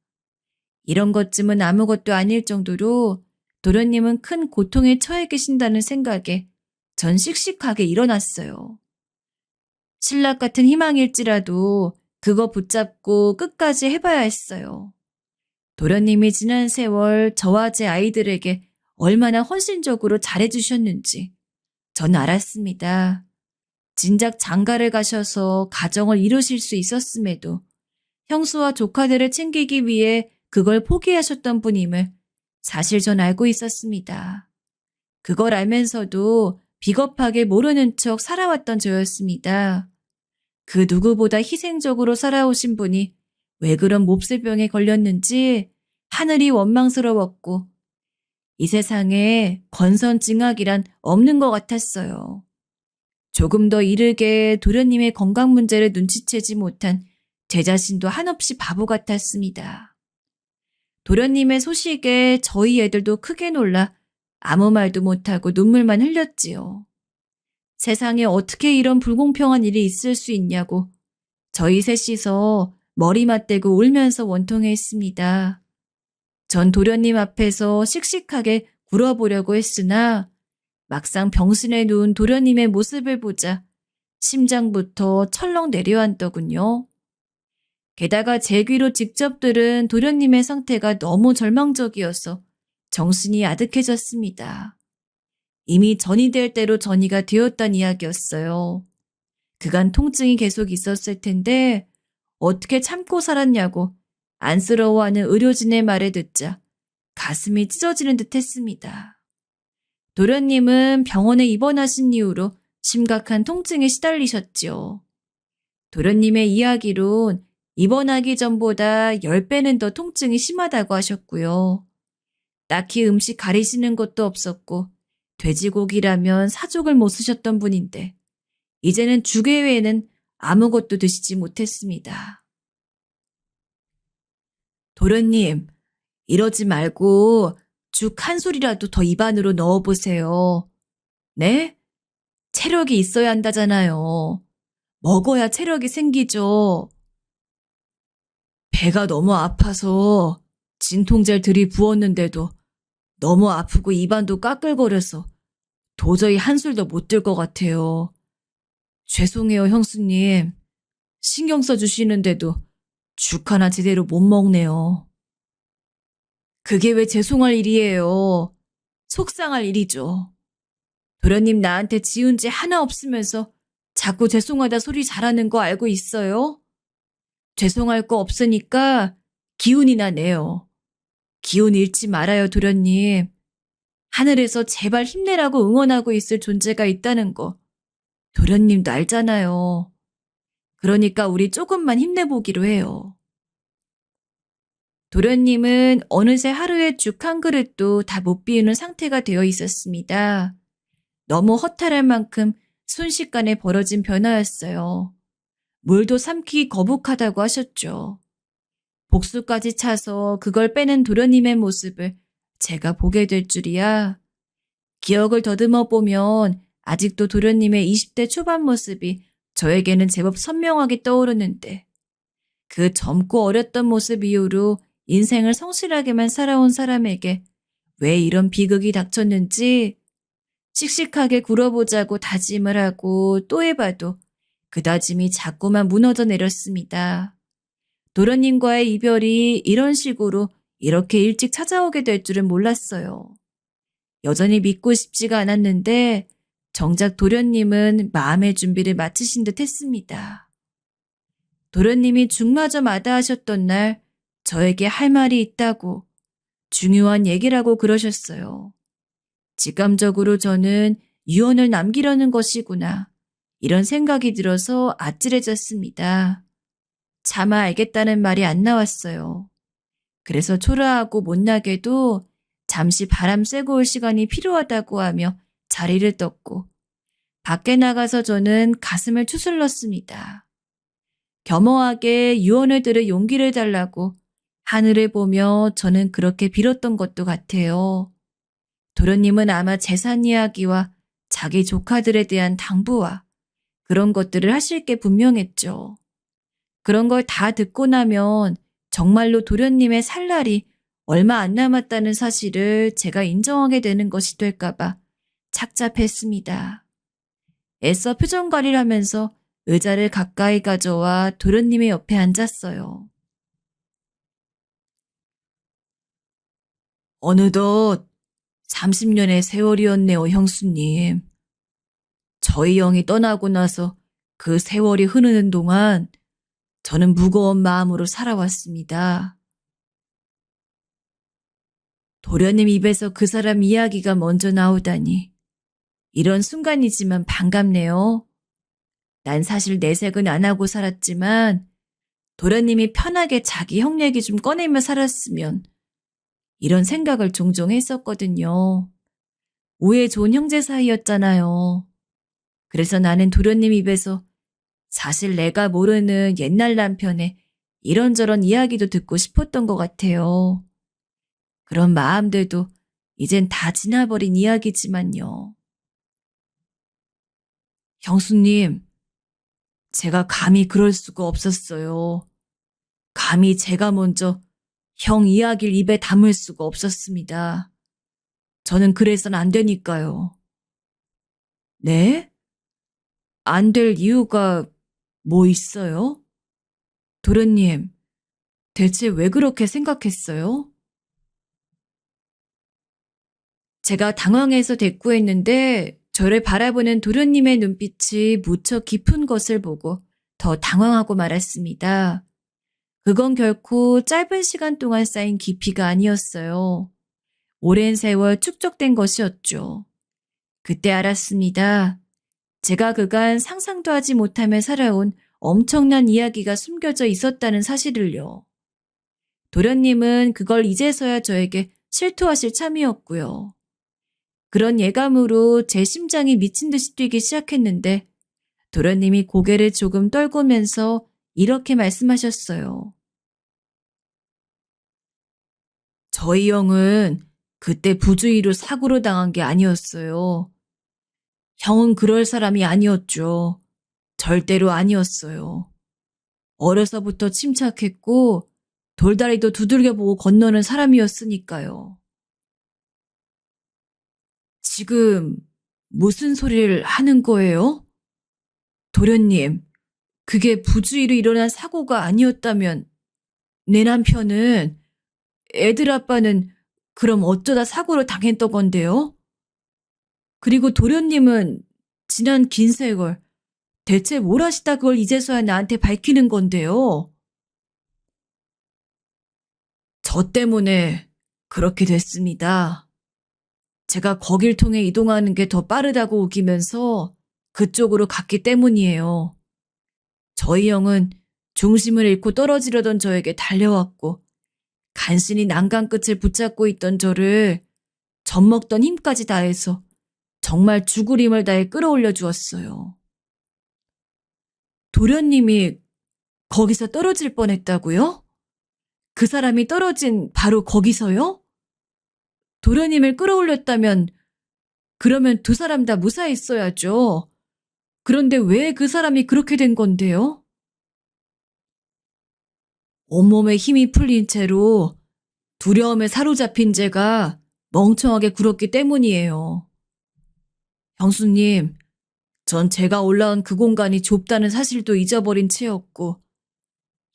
이런 것쯤은 아무것도 아닐 정도로 도련님은 큰 고통에 처해 계신다는 생각에 전 씩씩하게 일어났어요. 신락 같은 희망일지라도 그거 붙잡고 끝까지 해봐야 했어요. 도련님이 지난 세월 저와 제 아이들에게 얼마나 헌신적으로 잘해주셨는지 전 알았습니다. 진작 장가를 가셔서 가정을 이루실 수 있었음에도 형수와 조카들을 챙기기 위해 그걸 포기하셨던 분임을 사실 전 알고 있었습니다. 그걸 알면서도 비겁하게 모르는 척 살아왔던 저였습니다. 그 누구보다 희생적으로 살아오신 분이 왜 그런 몹쓸 병에 걸렸는지 하늘이 원망스러웠고 이 세상에 권선징악이란 없는 것 같았어요. 조금 더 이르게 도련님의 건강 문제를 눈치채지 못한 제 자신도 한없이 바보 같았습니다. 도련님의 소식에 저희 애들도 크게 놀라 아무 말도 못하고 눈물만 흘렸지요. 세상에 어떻게 이런 불공평한 일이 있을 수 있냐고 저희 셋이서 머리 맞대고 울면서 원통했습니다. 전 도련님 앞에서 씩씩하게 굴어보려고 했으나 막상 병실에 누운 도련님의 모습을 보자 심장부터 철렁 내려앉더군요. 게다가 제 귀로 직접 들은 도련님의 상태가 너무 절망적이어서 정신이 아득해졌습니다. 이미 전이 될 대로 전이가 되었단 이야기였어요. 그간 통증이 계속 있었을 텐데 어떻게 참고 살았냐고 안쓰러워하는 의료진의 말을 듣자 가슴이 찢어지는 듯 했습니다. 도련님은 병원에 입원하신 이후로 심각한 통증에 시달리셨지요. 도련님의 이야기론 입원하기 전보다 10배는 더 통증이 심하다고 하셨고요. 딱히 음식 가리시는 것도 없었고 돼지고기라면 사족을 못 쓰셨던 분인데 이제는 죽 외에는 아무것도 드시지 못했습니다. 도련님, 이러지 말고 죽 한 술이라도 더 입 안으로 넣어보세요. 네? 체력이 있어야 한다잖아요. 먹어야 체력이 생기죠. 배가 너무 아파서 진통제를 들이부었는데도 너무 아프고 입안도 까끌거려서 도저히 한술도 못 들 것 같아요. 죄송해요, 형수님. 신경 써주시는데도 죽 하나 제대로 못 먹네요. 그게 왜 죄송할 일이에요. 속상할 일이죠. 도련님 나한테 지은 죄 하나 없으면서 자꾸 죄송하다 소리 잘하는 거 알고 있어요? 죄송할 거 없으니까 기운이나 내요. 기운 잃지 말아요, 도련님. 하늘에서 제발 힘내라고 응원하고 있을 존재가 있다는 거 도련님도 알잖아요. 그러니까 우리 조금만 힘내보기로 해요. 도련님은 어느새 하루에 죽 한 그릇도 다 못 비우는 상태가 되어 있었습니다. 너무 허탈할 만큼 순식간에 벌어진 변화였어요. 물도 삼키기 거북하다고 하셨죠. 복수까지 차서 그걸 빼는 도련님의 모습을 제가 보게 될 줄이야. 기억을 더듬어 보면 아직도 도련님의 20대 초반 모습이 저에게는 제법 선명하게 떠오르는데 그 젊고 어렸던 모습 이후로 인생을 성실하게만 살아온 사람에게 왜 이런 비극이 닥쳤는지 씩씩하게 굴어보자고 다짐을 하고 또 해봐도 그 다짐이 자꾸만 무너져 내렸습니다. 도련님과의 이별이 이런 식으로 이렇게 일찍 찾아오게 될 줄은 몰랐어요. 여전히 믿고 싶지가 않았는데 정작 도련님은 마음의 준비를 마치신 듯 했습니다. 도련님이 죽마저 마다하셨던 날 저에게 할 말이 있다고 중요한 얘기라고 그러셨어요. 직감적으로 저는 유언을 남기려는 것이구나 이런 생각이 들어서 아찔해졌습니다. 차마 알겠다는 말이 안 나왔어요. 그래서 초라하고 못나게도 잠시 바람 쐬고 올 시간이 필요하다고 하며 자리를 떴고 밖에 나가서 저는 가슴을 추슬렀습니다. 겸허하게 유언을 들을 용기를 달라고 하늘을 보며 저는 그렇게 빌었던 것도 같아요. 도련님은 아마 재산 이야기와 자기 조카들에 대한 당부와 그런 것들을 하실 게 분명했죠. 그런 걸 다 듣고 나면 정말로 도련님의 살 날이 얼마 안 남았다는 사실을 제가 인정하게 되는 것이 될까봐 착잡했습니다. 애써 표정 관리를 하면서 의자를 가까이 가져와 도련님의 옆에 앉았어요. 어느덧 30년의 세월이었네요, 형수님. 저희 형이 떠나고 나서 그 세월이 흐르는 동안 저는 무거운 마음으로 살아왔습니다. 도련님 입에서 그 사람 이야기가 먼저 나오다니 이런 순간이지만 반갑네요. 난 사실 내색은 안 하고 살았지만 도련님이 편하게 자기 형 얘기 좀 꺼내며 살았으면 이런 생각을 종종 했었거든요. 우애 좋은 형제 사이였잖아요. 그래서 나는 도련님 입에서 사실 내가 모르는 옛날 남편의 이런저런 이야기도 듣고 싶었던 것 같아요. 그런 마음들도 이젠 다 지나버린 이야기지만요. 형수님, 제가 감히 그럴 수가 없었어요. 감히 제가 먼저 형 이야기를 입에 담을 수가 없었습니다. 저는 그래서는 안 되니까요. 네? 안 될 이유가 뭐 있어요? 도련님, 대체 왜 그렇게 생각했어요? 제가 당황해서 대꾸했는데 저를 바라보는 도련님의 눈빛이 무척 깊은 것을 보고 더 당황하고 말았습니다. 그건 결코 짧은 시간 동안 쌓인 깊이가 아니었어요. 오랜 세월 축적된 것이었죠. 그때 알았습니다. 제가 그간 상상도 하지 못하며 살아온 엄청난 이야기가 숨겨져 있었다는 사실을요. 도련님은 그걸 이제서야 저에게 실토하실 참이었고요. 그런 예감으로 제 심장이 미친 듯이 뛰기 시작했는데 도련님이 고개를 조금 떨구면서 이렇게 말씀하셨어요. 저희 형은 그때 부주의로 사고로 당한 게 아니었어요. 형은 그럴 사람이 아니었죠. 절대로 아니었어요. 어려서부터 침착했고 돌다리도 두들겨보고 건너는 사람이었으니까요. 지금 무슨 소리를 하는 거예요? 도련님, 그게 부주의로 일어난 사고가 아니었다면 내 남편은, 애들 아빠는 그럼 어쩌다 사고를 당했던 건데요? 그리고 도련님은 지난 긴 세월 대체 뭘 하시다 그걸 이제서야 나한테 밝히는 건데요? 저 때문에 그렇게 됐습니다. 제가 거길 통해 이동하는 게 더 빠르다고 우기면서 그쪽으로 갔기 때문이에요. 저희 형은 중심을 잃고 떨어지려던 저에게 달려왔고 간신히 난간 끝을 붙잡고 있던 저를 젖먹던 힘까지 다해서 정말 죽을 힘을 다해 끌어올려 주었어요. 도련님이 거기서 떨어질 뻔했다고요? 그 사람이 떨어진 바로 거기서요? 도련님을 끌어올렸다면 그러면 두 사람 다 무사했어야죠. 그런데 왜 그 사람이 그렇게 된 건데요? 온몸에 힘이 풀린 채로 두려움에 사로잡힌 제가 멍청하게 굴었기 때문이에요. 형수님, 전 제가 올라온 그 공간이 좁다는 사실도 잊어버린 채였고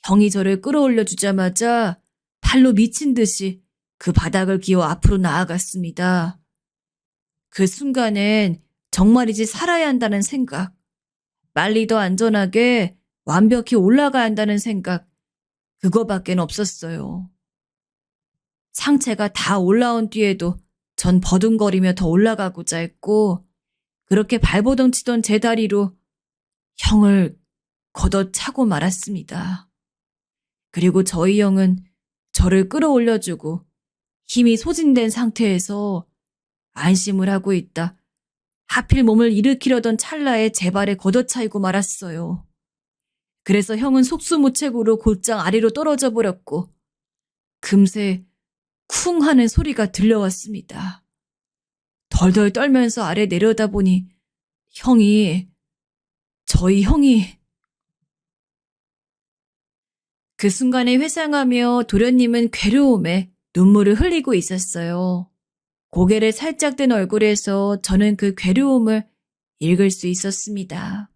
형이 저를 끌어올려 주자마자 팔로 미친 듯이 그 바닥을 기어 앞으로 나아갔습니다. 그 순간엔 정말이지 살아야 한다는 생각, 빨리 더 안전하게 완벽히 올라가야 한다는 생각, 그거밖엔 없었어요. 상체가 다 올라온 뒤에도 전 버둥거리며 더 올라가고자 했고 그렇게 발버둥 치던 제 다리로 형을 걷어차고 말았습니다. 그리고 저희 형은 저를 끌어올려주고 힘이 소진된 상태에서 안심을 하고 있다. 하필 몸을 일으키려던 찰나에 제 발에 걷어차이고 말았어요. 그래서 형은 속수무책으로 곧장 아래로 떨어져 버렸고 금세 쿵 하는 소리가 들려왔습니다. 덜덜 떨면서 아래 내려다보니 저희 형이 그 순간에 회상하며 도련님은 괴로움에 눈물을 흘리고 있었어요. 고개를 살짝 든 얼굴에서 저는 그 괴로움을 읽을 수 있었습니다.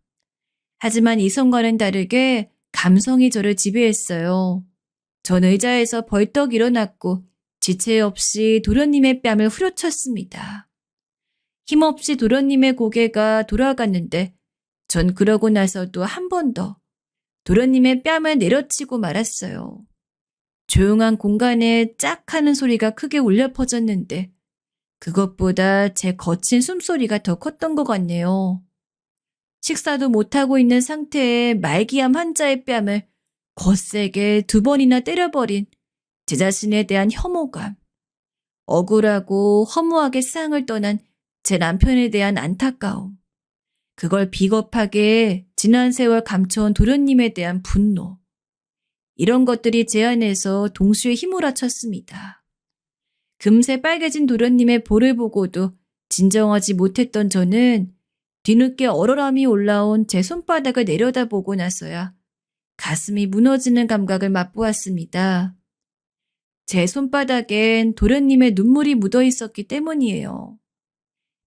하지만 이성과는 다르게 감성이 저를 지배했어요. 전 의자에서 벌떡 일어났고 지체 없이 도련님의 뺨을 후려쳤습니다. 힘없이 도련님의 고개가 돌아갔는데 전 그러고 나서도 한 번 더 도련님의 뺨을 내려치고 말았어요. 조용한 공간에 짝 하는 소리가 크게 울려 퍼졌는데 그것보다 제 거친 숨소리가 더 컸던 것 같네요. 식사도 못하고 있는 상태에 말기암 환자의 뺨을 거세게 2번이나 때려버린 제 자신에 대한 혐오감, 억울하고 허무하게 세상을 떠난 제 남편에 대한 안타까움, 그걸 비겁하게 지난 세월 감춰온 도련님에 대한 분노, 이런 것들이 제 안에서 동시에 휘몰아쳤습니다. 금세 빨개진 도련님의 볼을 보고도 진정하지 못했던 저는 뒤늦게 얼얼함이 올라온 제 손바닥을 내려다보고 나서야 가슴이 무너지는 감각을 맛보았습니다. 제 손바닥엔 도련님의 눈물이 묻어 있었기 때문이에요.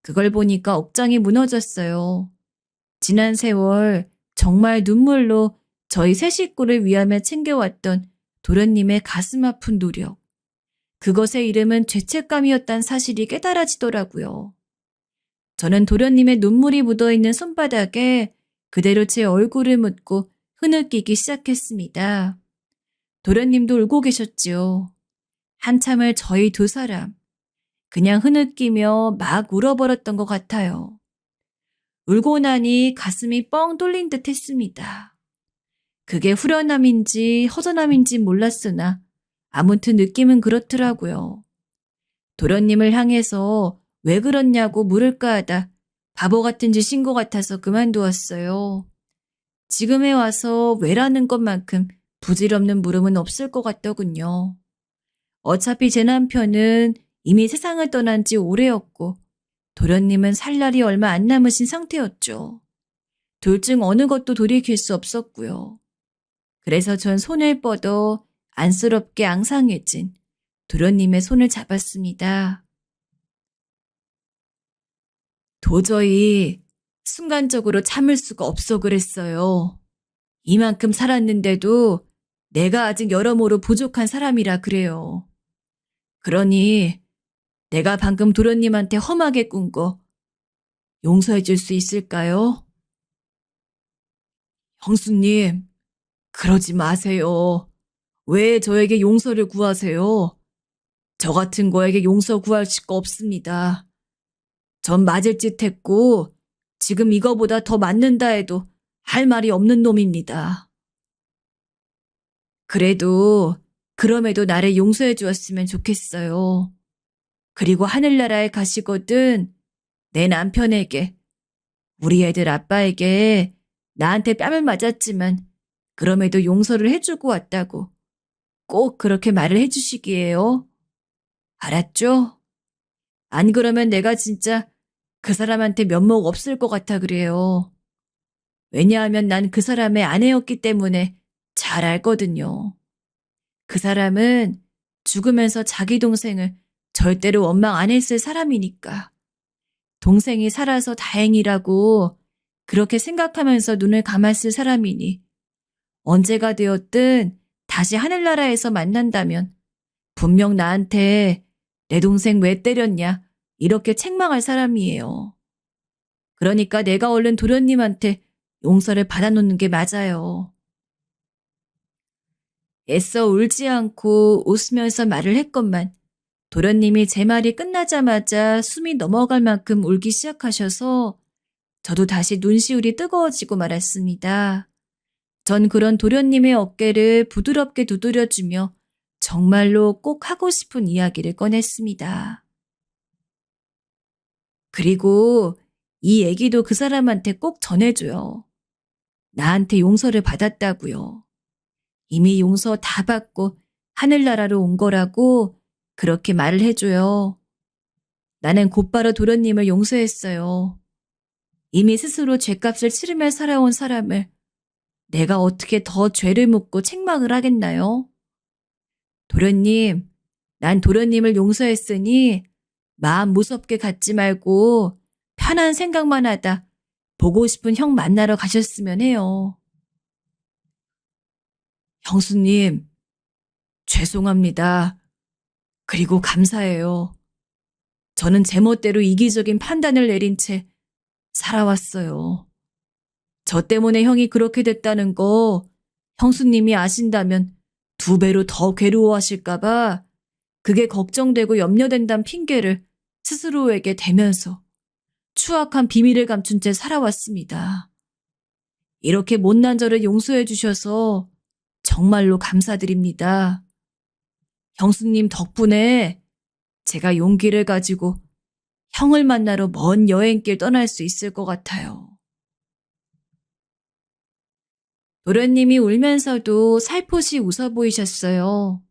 그걸 보니까 억장이 무너졌어요. 지난 세월 정말 눈물로 저희 세 식구를 위하며 챙겨왔던 도련님의 가슴 아픈 노력. 그것의 이름은 죄책감이었단 사실이 깨달아지더라고요. 저는 도련님의 눈물이 묻어있는 손바닥에 그대로 제 얼굴을 묻고 흐느끼기 시작했습니다. 도련님도 울고 계셨지요. 한참을 저희 두 사람, 그냥 흐느끼며 막 울어버렸던 것 같아요. 울고 나니 가슴이 뻥 뚫린 듯 했습니다. 그게 후련함인지 허전함인지 몰랐으나 아무튼 느낌은 그렇더라고요. 도련님을 향해서 왜 그렇냐고 물을까 하다 바보 같은 짓인 것 같아서 그만두었어요. 지금에 와서 왜라는 것만큼 부질없는 물음은 없을 것 같더군요. 어차피 제 남편은 이미 세상을 떠난 지 오래였고 도련님은 살 날이 얼마 안 남으신 상태였죠. 둘 중 어느 것도 돌이킬 수 없었고요. 그래서 전 손을 뻗어 안쓰럽게 앙상해진 도련님의 손을 잡았습니다. 도저히 순간적으로 참을 수가 없어 그랬어요. 이만큼 살았는데도 내가 아직 여러모로 부족한 사람이라 그래요. 그러니 내가 방금 도련님한테 험하게 군 거 용서해 줄 수 있을까요? 형수님, 그러지 마세요. 왜 저에게 용서를 구하세요? 저 같은 거에게 용서 구하실 거 없습니다. 전 맞을 짓 했고 지금 이거보다 더 맞는다 해도 할 말이 없는 놈입니다. 그래도 그럼에도 나를 용서해 주었으면 좋겠어요. 그리고 하늘나라에 가시거든 내 남편에게 우리 애들 아빠에게 나한테 뺨을 맞았지만 그럼에도 용서를 해주고 왔다고 꼭 그렇게 말을 해주시기에요. 알았죠? 안 그러면 내가 진짜 그 사람한테 면목 없을 것 같아 그래요. 왜냐하면 난 그 사람의 아내였기 때문에 잘 알거든요. 그 사람은 죽으면서 자기 동생을 절대로 원망 안 했을 사람이니까. 동생이 살아서 다행이라고 그렇게 생각하면서 눈을 감았을 사람이니 언제가 되었든 다시 하늘나라에서 만난다면 분명 나한테 내 동생 왜 때렸냐 이렇게 책망할 사람이에요. 그러니까 내가 얼른 도련님한테 용서를 받아놓는 게 맞아요. 애써 울지 않고 웃으면서 말을 했건만 도련님이 제 말이 끝나자마자 숨이 넘어갈 만큼 울기 시작하셔서 저도 다시 눈시울이 뜨거워지고 말았습니다. 전 그런 도련님의 어깨를 부드럽게 두드려주며 정말로 꼭 하고 싶은 이야기를 꺼냈습니다. 그리고 이 얘기도 그 사람한테 꼭 전해줘요. 나한테 용서를 받았다고요. 이미 용서 다 받고 하늘나라로 온 거라고 그렇게 말을 해줘요. 나는 곧바로 도련님을 용서했어요. 이미 스스로 죗값을 치르며 살아온 사람을 내가 어떻게 더 죄를 묻고 책망을 하겠나요? 도련님, 난 도련님을 용서했으니 마음 무섭게 갖지 말고 편한 생각만 하다 보고 싶은 형 만나러 가셨으면 해요. 형수님, 죄송합니다. 그리고 감사해요. 저는 제멋대로 이기적인 판단을 내린 채 살아왔어요. 저 때문에 형이 그렇게 됐다는 거 형수님이 아신다면 2배로 더 괴로워하실까봐 그게 걱정되고 염려된다는 핑계를 스스로에게 대면서 추악한 비밀을 감춘 채 살아왔습니다. 이렇게 못난 저를 용서해 주셔서 정말로 감사드립니다. 형수님 덕분에 제가 용기를 가지고 형을 만나러 먼 여행길 떠날 수 있을 것 같아요. 도련님이 울면서도 살포시 웃어 보이셨어요.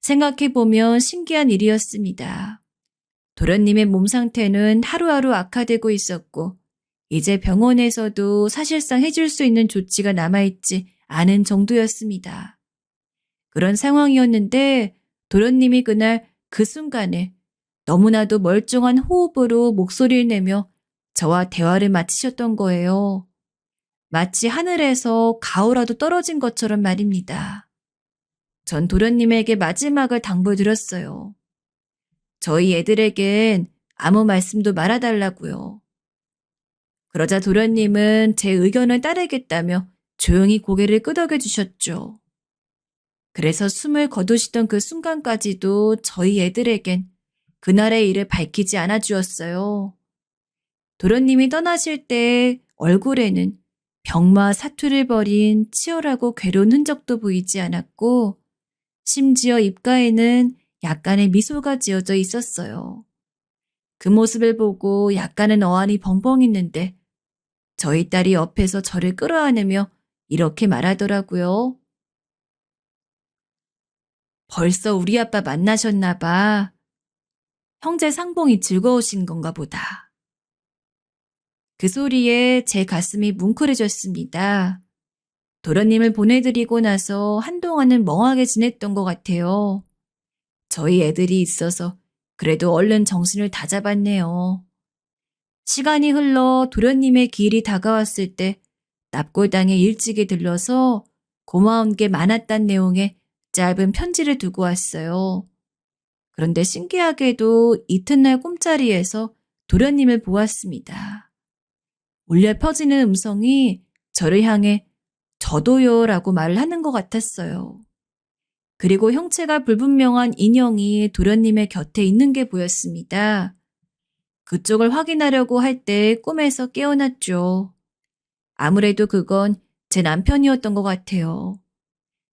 생각해보면 신기한 일이었습니다. 도련님의 몸 상태는 하루하루 악화되고 있었고 이제 병원에서도 사실상 해줄 수 있는 조치가 남아있지 않은 정도였습니다. 그런 상황이었는데 도련님이 그날 그 순간에 너무나도 멀쩡한 호흡으로 목소리를 내며 저와 대화를 마치셨던 거예요. 마치 하늘에서 가오라도 떨어진 것처럼 말입니다. 전 도련님에게 마지막을 당부드렸어요. 저희 애들에겐 아무 말씀도 말아달라고요. 그러자 도련님은 제 의견을 따르겠다며 조용히 고개를 끄덕여 주셨죠. 그래서 숨을 거두시던 그 순간까지도 저희 애들에겐 그날의 일을 밝히지 않아 주었어요. 도련님이 떠나실 때 얼굴에는 병마 사투를 벌인 치열하고 괴로운 흔적도 보이지 않았고 심지어 입가에는 약간의 미소가 지어져 있었어요. 그 모습을 보고 약간은 어안이 벙벙했는데 저희 딸이 옆에서 저를 끌어안으며 이렇게 말하더라고요. 벌써 우리 아빠 만나셨나 봐. 형제 상봉이 즐거우신 건가 보다. 그 소리에 제 가슴이 뭉클해졌습니다. 도련님을 보내드리고 나서 한동안은 멍하게 지냈던 것 같아요. 저희 애들이 있어서 그래도 얼른 정신을 다잡았네요. 시간이 흘러 도련님의 기일이 다가왔을 때 납골당에 일찍이 들러서 고마운 게 많았단 내용의 짧은 편지를 두고 왔어요. 그런데 신기하게도 이튿날 꿈자리에서 도련님을 보았습니다. 울려 퍼지는 음성이 저를 향해 저도요 라고 말을 하는 것 같았어요. 그리고 형체가 불분명한 인형이 도련님의 곁에 있는 게 보였습니다. 그쪽을 확인하려고 할 때 꿈에서 깨어났죠. 아무래도 그건 제 남편이었던 것 같아요.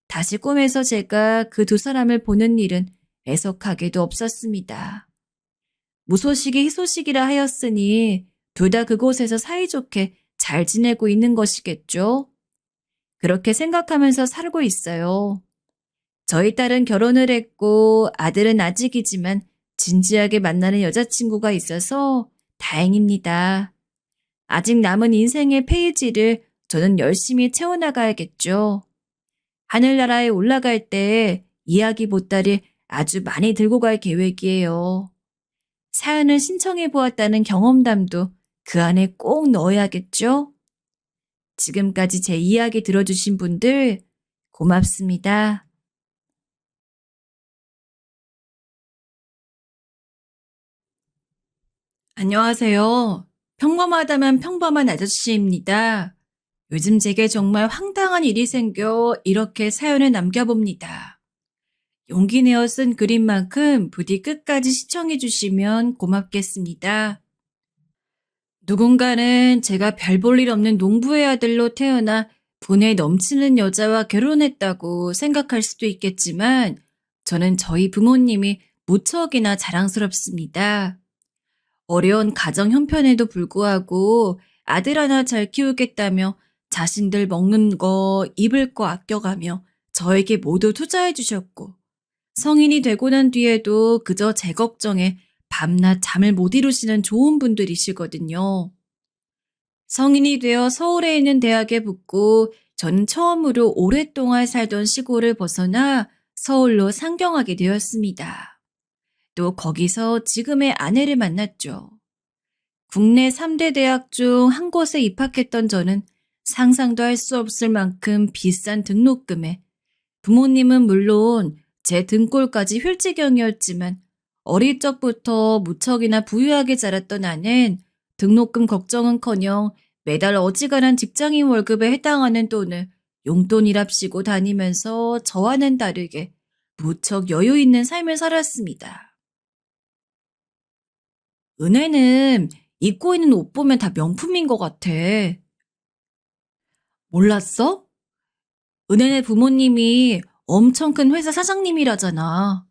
다시 꿈에서 제가 그 두 사람을 보는 일은 애석하게도 없었습니다. 무소식이 희소식이라 하였으니 둘 다 그곳에서 사이좋게 잘 지내고 있는 것이겠죠? 그렇게 생각하면서 살고 있어요. 저희 딸은 결혼을 했고 아들은 아직이지만 진지하게 만나는 여자친구가 있어서 다행입니다. 아직 남은 인생의 페이지를 저는 열심히 채워나가야겠죠. 하늘나라에 올라갈 때 이야기 보따리 아주 많이 들고 갈 계획이에요. 사연을 신청해 보았다는 경험담도 그 안에 꼭 넣어야겠죠? 지금까지 제 이야기 들어주신 분들 고맙습니다. 안녕하세요. 평범하다면 평범한 아저씨입니다. 요즘 제게 정말 황당한 일이 생겨 이렇게 사연을 남겨봅니다. 용기 내어 쓴 글인만큼 부디 끝까지 시청해 주시면 고맙겠습니다. 누군가는 제가 별 볼 일 없는 농부의 아들로 태어나 분에 넘치는 여자와 결혼했다고 생각할 수도 있겠지만 저는 저희 부모님이 무척이나 자랑스럽습니다. 어려운 가정 형편에도 불구하고 아들 하나 잘 키우겠다며 자신들 먹는 거, 입을 거 아껴가며 저에게 모두 투자해 주셨고 성인이 되고 난 뒤에도 그저 제 걱정에 밤낮 잠을 못 이루시는 좋은 분들이시거든요. 성인이 되어 서울에 있는 대학에 붙고 저는 처음으로 오랫동안 살던 시골을 벗어나 서울로 상경하게 되었습니다. 또 거기서 지금의 아내를 만났죠. 국내 3대 대학 중 한 곳에 입학했던 저는 상상도 할 수 없을 만큼 비싼 등록금에 부모님은 물론 제 등골까지 휠지경이었지만 어릴 적부터 무척이나 부유하게 자랐던 나는 등록금 걱정은커녕 매달 어지간한 직장인 월급에 해당하는 돈을 용돈이랍시고 다니면서 저와는 다르게 무척 여유 있는 삶을 살았습니다. 은혜는 입고 있는 옷 보면 다 명품인 것 같아. 몰랐어? 은혜네 부모님이 엄청 큰 회사 사장님이라잖아.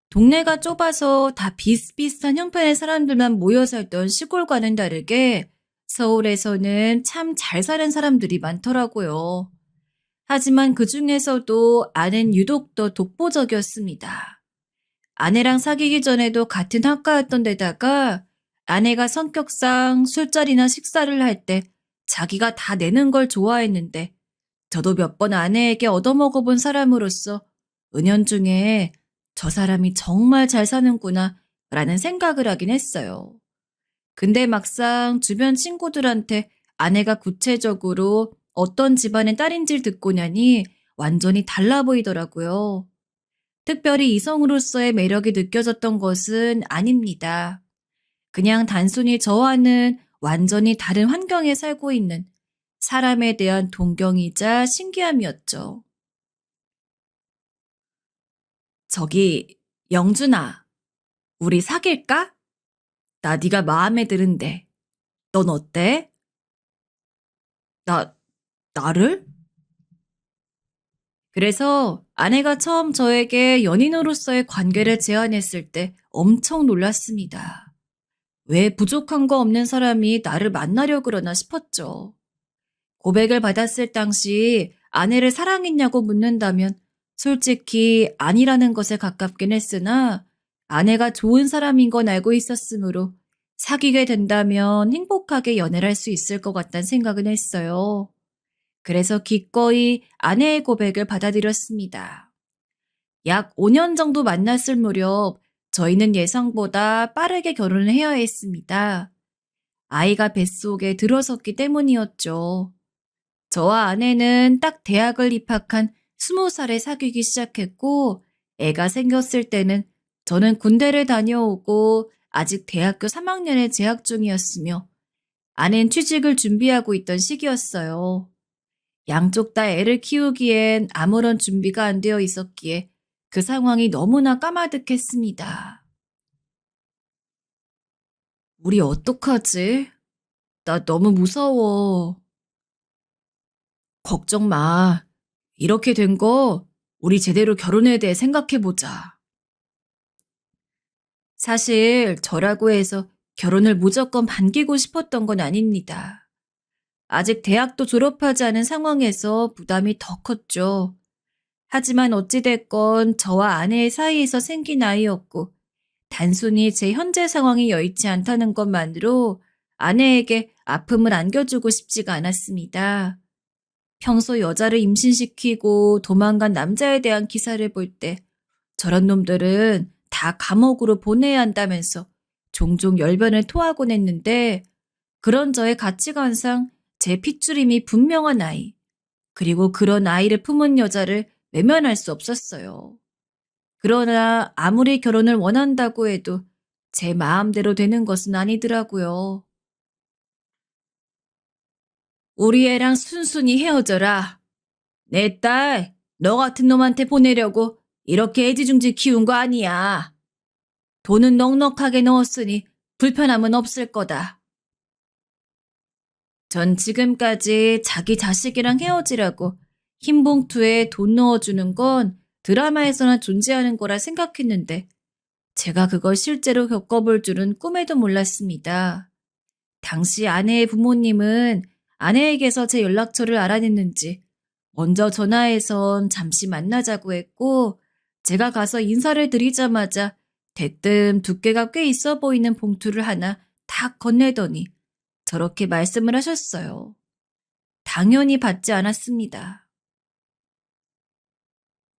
동네가 좁아서 다 비슷비슷한 형편의 사람들만 모여 살던 시골과는 다르게 서울에서는 참 잘 사는 사람들이 많더라고요. 하지만 그 중에서도 아내는 유독 더 독보적이었습니다. 아내랑 사귀기 전에도 같은 학과였던 데다가 아내가 성격상 술자리나 식사를 할 때 자기가 다 내는 걸 좋아했는데 저도 몇 번 아내에게 얻어먹어본 사람으로서 은연중에 저 사람이 정말 잘 사는구나 라는 생각을 하긴 했어요. 근데 막상 주변 친구들한테 아내가 구체적으로 어떤 집안의 딸인지를 듣고 나니 완전히 달라 보이더라고요. 특별히 이성으로서의 매력이 느껴졌던 것은 아닙니다. 그냥 단순히 저와는 완전히 다른 환경에 살고 있는 사람에 대한 동경이자 신기함이었죠. 저기, 영준아. 우리 사귈까? 나 네가 마음에 드는데. 넌 어때? 나, 나를? 그래서 아내가 처음 저에게 연인으로서의 관계를 제안했을 때 엄청 놀랐습니다. 왜 부족한 거 없는 사람이 나를 만나려 그러나 싶었죠. 고백을 받았을 당시 아내를 사랑했냐고 묻는다면 솔직히 아니라는 것에 가깝긴 했으나 아내가 좋은 사람인 건 알고 있었으므로 사귀게 된다면 행복하게 연애를 할 수 있을 것 같다는 생각은 했어요. 그래서 기꺼이 아내의 고백을 받아들였습니다. 약 5년 정도 만났을 무렵 저희는 예상보다 빠르게 결혼을 해야 했습니다. 아이가 뱃속에 들어섰기 때문이었죠. 저와 아내는 딱 대학을 입학한 20살에 사귀기 시작했고, 애가 생겼을 때는 저는 군대를 다녀오고 아직 대학교 3학년에 재학 중이었으며, 아내는 취직을 준비하고 있던 시기였어요. 양쪽 다 애를 키우기엔 아무런 준비가 안 되어 있었기에 그 상황이 너무나 까마득했습니다. 우리 어떡하지? 나 너무 무서워. 걱정 마. 이렇게 된 거 우리 제대로 결혼에 대해 생각해보자. 사실 저라고 해서 결혼을 무조건 반기고 싶었던 건 아닙니다. 아직 대학도 졸업하지 않은 상황에서 부담이 더 컸죠. 하지만 어찌됐건 저와 아내의 사이에서 생긴 아이였고 단순히 제 현재 상황이 여의치 않다는 것만으로 아내에게 아픔을 안겨주고 싶지가 않았습니다. 평소 여자를 임신시키고 도망간 남자에 대한 기사를 볼 때 저런 놈들은 다 감옥으로 보내야 한다면서 종종 열변을 토하곤 했는데 그런 저의 가치관상 제 핏줄임이 분명한 아이, 그리고 그런 아이를 품은 여자를 외면할 수 없었어요. 그러나 아무리 결혼을 원한다고 해도 제 마음대로 되는 것은 아니더라고요. 우리 애랑 순순히 헤어져라. 내 딸, 너 같은 놈한테 보내려고 이렇게 애지중지 키운 거 아니야. 돈은 넉넉하게 넣었으니 불편함은 없을 거다. 전 지금까지 자기 자식이랑 헤어지라고 흰 봉투에 돈 넣어주는 건 드라마에서나 존재하는 거라 생각했는데 제가 그걸 실제로 겪어볼 줄은 꿈에도 몰랐습니다. 당시 아내의 부모님은 아내에게서 제 연락처를 알아냈는지 먼저 전화해선 잠시 만나자고 했고 제가 가서 인사를 드리자마자 대뜸 두께가 꽤 있어 보이는 봉투를 하나 탁 건네더니 저렇게 말씀을 하셨어요. 당연히 받지 않았습니다.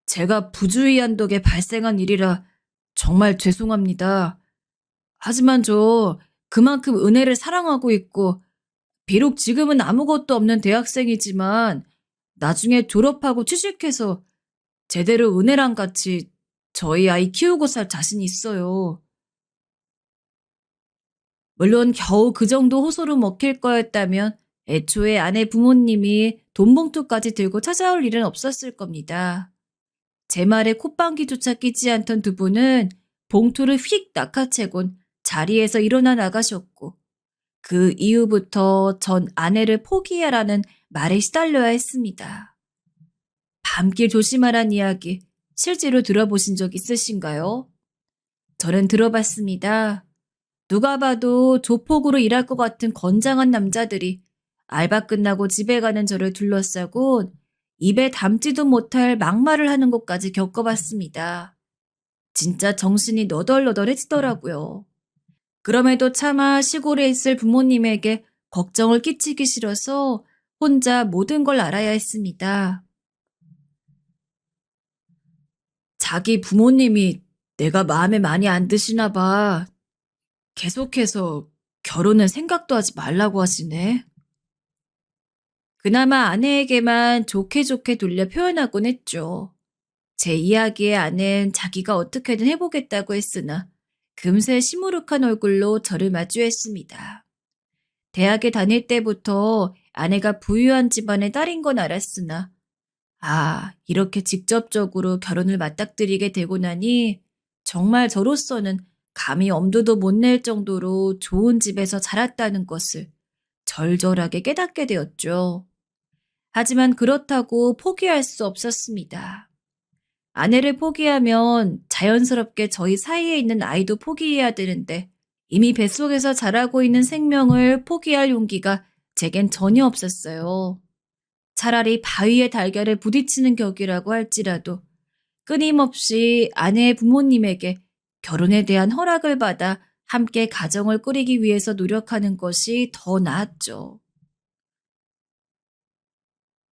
제가 부주의한 덕에 발생한 일이라 정말 죄송합니다. 하지만 저 그만큼 은혜를 사랑하고 있고 비록 지금은 아무것도 없는 대학생이지만 나중에 졸업하고 취직해서 제대로 은혜랑 같이 저희 아이 키우고 살 자신 있어요. 물론 겨우 그 정도 호소로 먹힐 거였다면 애초에 아내 부모님이 돈 봉투까지 들고 찾아올 일은 없었을 겁니다. 제 말에 콧방귀조차 끼지 않던 두 분은 봉투를 휙 낚아채곤 자리에서 일어나 나가셨고 그 이후부터 전 아내를 포기해라는 말에 시달려야 했습니다. 밤길 조심하란 이야기 실제로 들어보신 적 있으신가요? 저는 들어봤습니다. 누가 봐도 조폭으로 일할 것 같은 건장한 남자들이 알바 끝나고 집에 가는 저를 둘러싸고 입에 담지도 못할 막말을 하는 것까지 겪어봤습니다. 진짜 정신이 너덜너덜해지더라고요. 그럼에도 차마 시골에 있을 부모님에게 걱정을 끼치기 싫어서 혼자 모든 걸 알아야 했습니다. 자기 부모님이 내가 마음에 많이 안 드시나 봐. 계속해서 결혼은 생각도 하지 말라고 하시네. 그나마 아내에게만 좋게 좋게 돌려 표현하곤 했죠. 제 이야기에 아내는 자기가 어떻게든 해보겠다고 했으나 금세 시무룩한 얼굴로 저를 마주했습니다. 대학에 다닐 때부터 아내가 부유한 집안의 딸인 건 알았으나 이렇게 직접적으로 결혼을 맞닥뜨리게 되고 나니 정말 저로서는 감히 엄두도 못 낼 정도로 좋은 집에서 자랐다는 것을 절절하게 깨닫게 되었죠. 하지만 그렇다고 포기할 수 없었습니다. 아내를 포기하면 자연스럽게 저희 사이에 있는 아이도 포기해야 되는데 이미 뱃속에서 자라고 있는 생명을 포기할 용기가 제겐 전혀 없었어요. 차라리 바위에 달걀을 부딪히는 격이라고 할지라도 끊임없이 아내의 부모님에게 결혼에 대한 허락을 받아 함께 가정을 꾸리기 위해서 노력하는 것이 더 나았죠.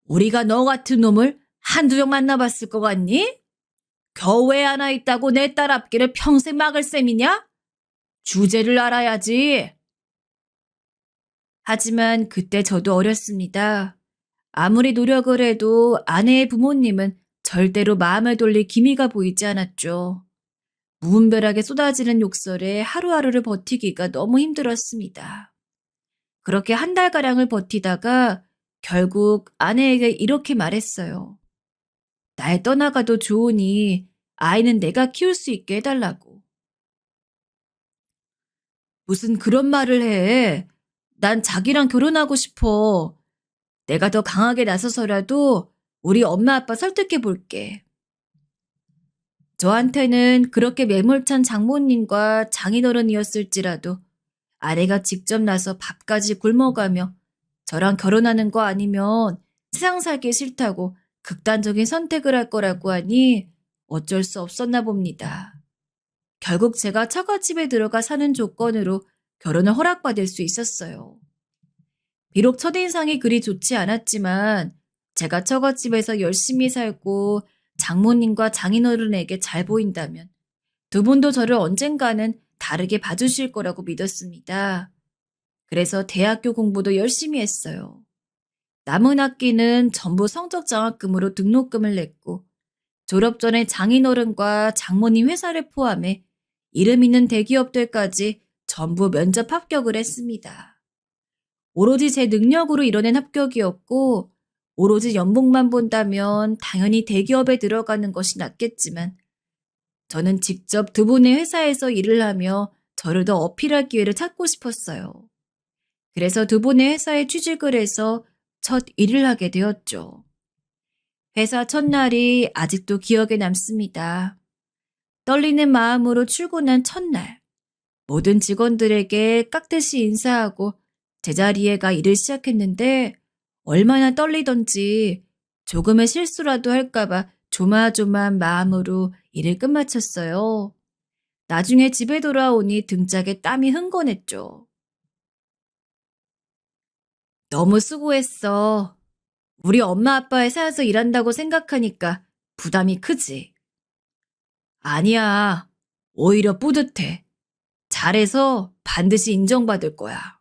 우리가 너 같은 놈을 한두 명 만나봤을 것 같니? 겨우 애 하나 있다고 내 딸 앞길을 평생 막을 셈이냐? 주제를 알아야지. 하지만 그때 저도 어렸습니다. 아무리 노력을 해도 아내의 부모님은 절대로 마음을 돌릴 기미가 보이지 않았죠. 무분별하게 쏟아지는 욕설에 하루하루를 버티기가 너무 힘들었습니다. 그렇게 한 달가량을 버티다가 결국 아내에게 이렇게 말했어요. 날 떠나가도 좋으니 아이는 내가 키울 수 있게 해달라고. 무슨 그런 말을 해. 난 자기랑 결혼하고 싶어. 내가 더 강하게 나서서라도 우리 엄마 아빠 설득해 볼게. 저한테는 그렇게 매몰찬 장모님과 장인어른이었을지라도 아내가 직접 나서 밥까지 굶어가며 저랑 결혼하는 거 아니면 세상 살기 싫다고 극단적인 선택을 할 거라고 하니 어쩔 수 없었나 봅니다. 결국 제가 처갓집에 들어가 사는 조건으로 결혼을 허락받을 수 있었어요. 비록 첫인상이 그리 좋지 않았지만 제가 처갓집에서 열심히 살고 장모님과 장인어른에게 잘 보인다면 두 분도 저를 언젠가는 다르게 봐주실 거라고 믿었습니다. 그래서 대학교 공부도 열심히 했어요. 남은 학기는 전부 성적 장학금으로 등록금을 냈고 졸업 전에 장인어른과 장모님 회사를 포함해 이름 있는 대기업들까지 전부 면접 합격을 했습니다. 오로지 제 능력으로 이뤄낸 합격이었고 오로지 연봉만 본다면 당연히 대기업에 들어가는 것이 낫겠지만 저는 직접 두 분의 회사에서 일을 하며 저를 더 어필할 기회를 찾고 싶었어요. 그래서 두 분의 회사에 취직을 해서 첫 일을 하게 되었죠. 회사 첫날이 아직도 기억에 남습니다. 떨리는 마음으로 출근한 첫날, 모든 직원들에게 깍듯이 인사하고 제자리에 가 일을 시작했는데 얼마나 떨리던지 조금의 실수라도 할까봐 조마조마한 마음으로 일을 끝마쳤어요. 나중에 집에 돌아오니 등짝에 땀이 흥건했죠. 너무 수고했어. 우리 엄마 아빠의 사에서 일한다고 생각하니까 부담이 크지. 아니야. 오히려 뿌듯해. 잘해서 반드시 인정받을 거야.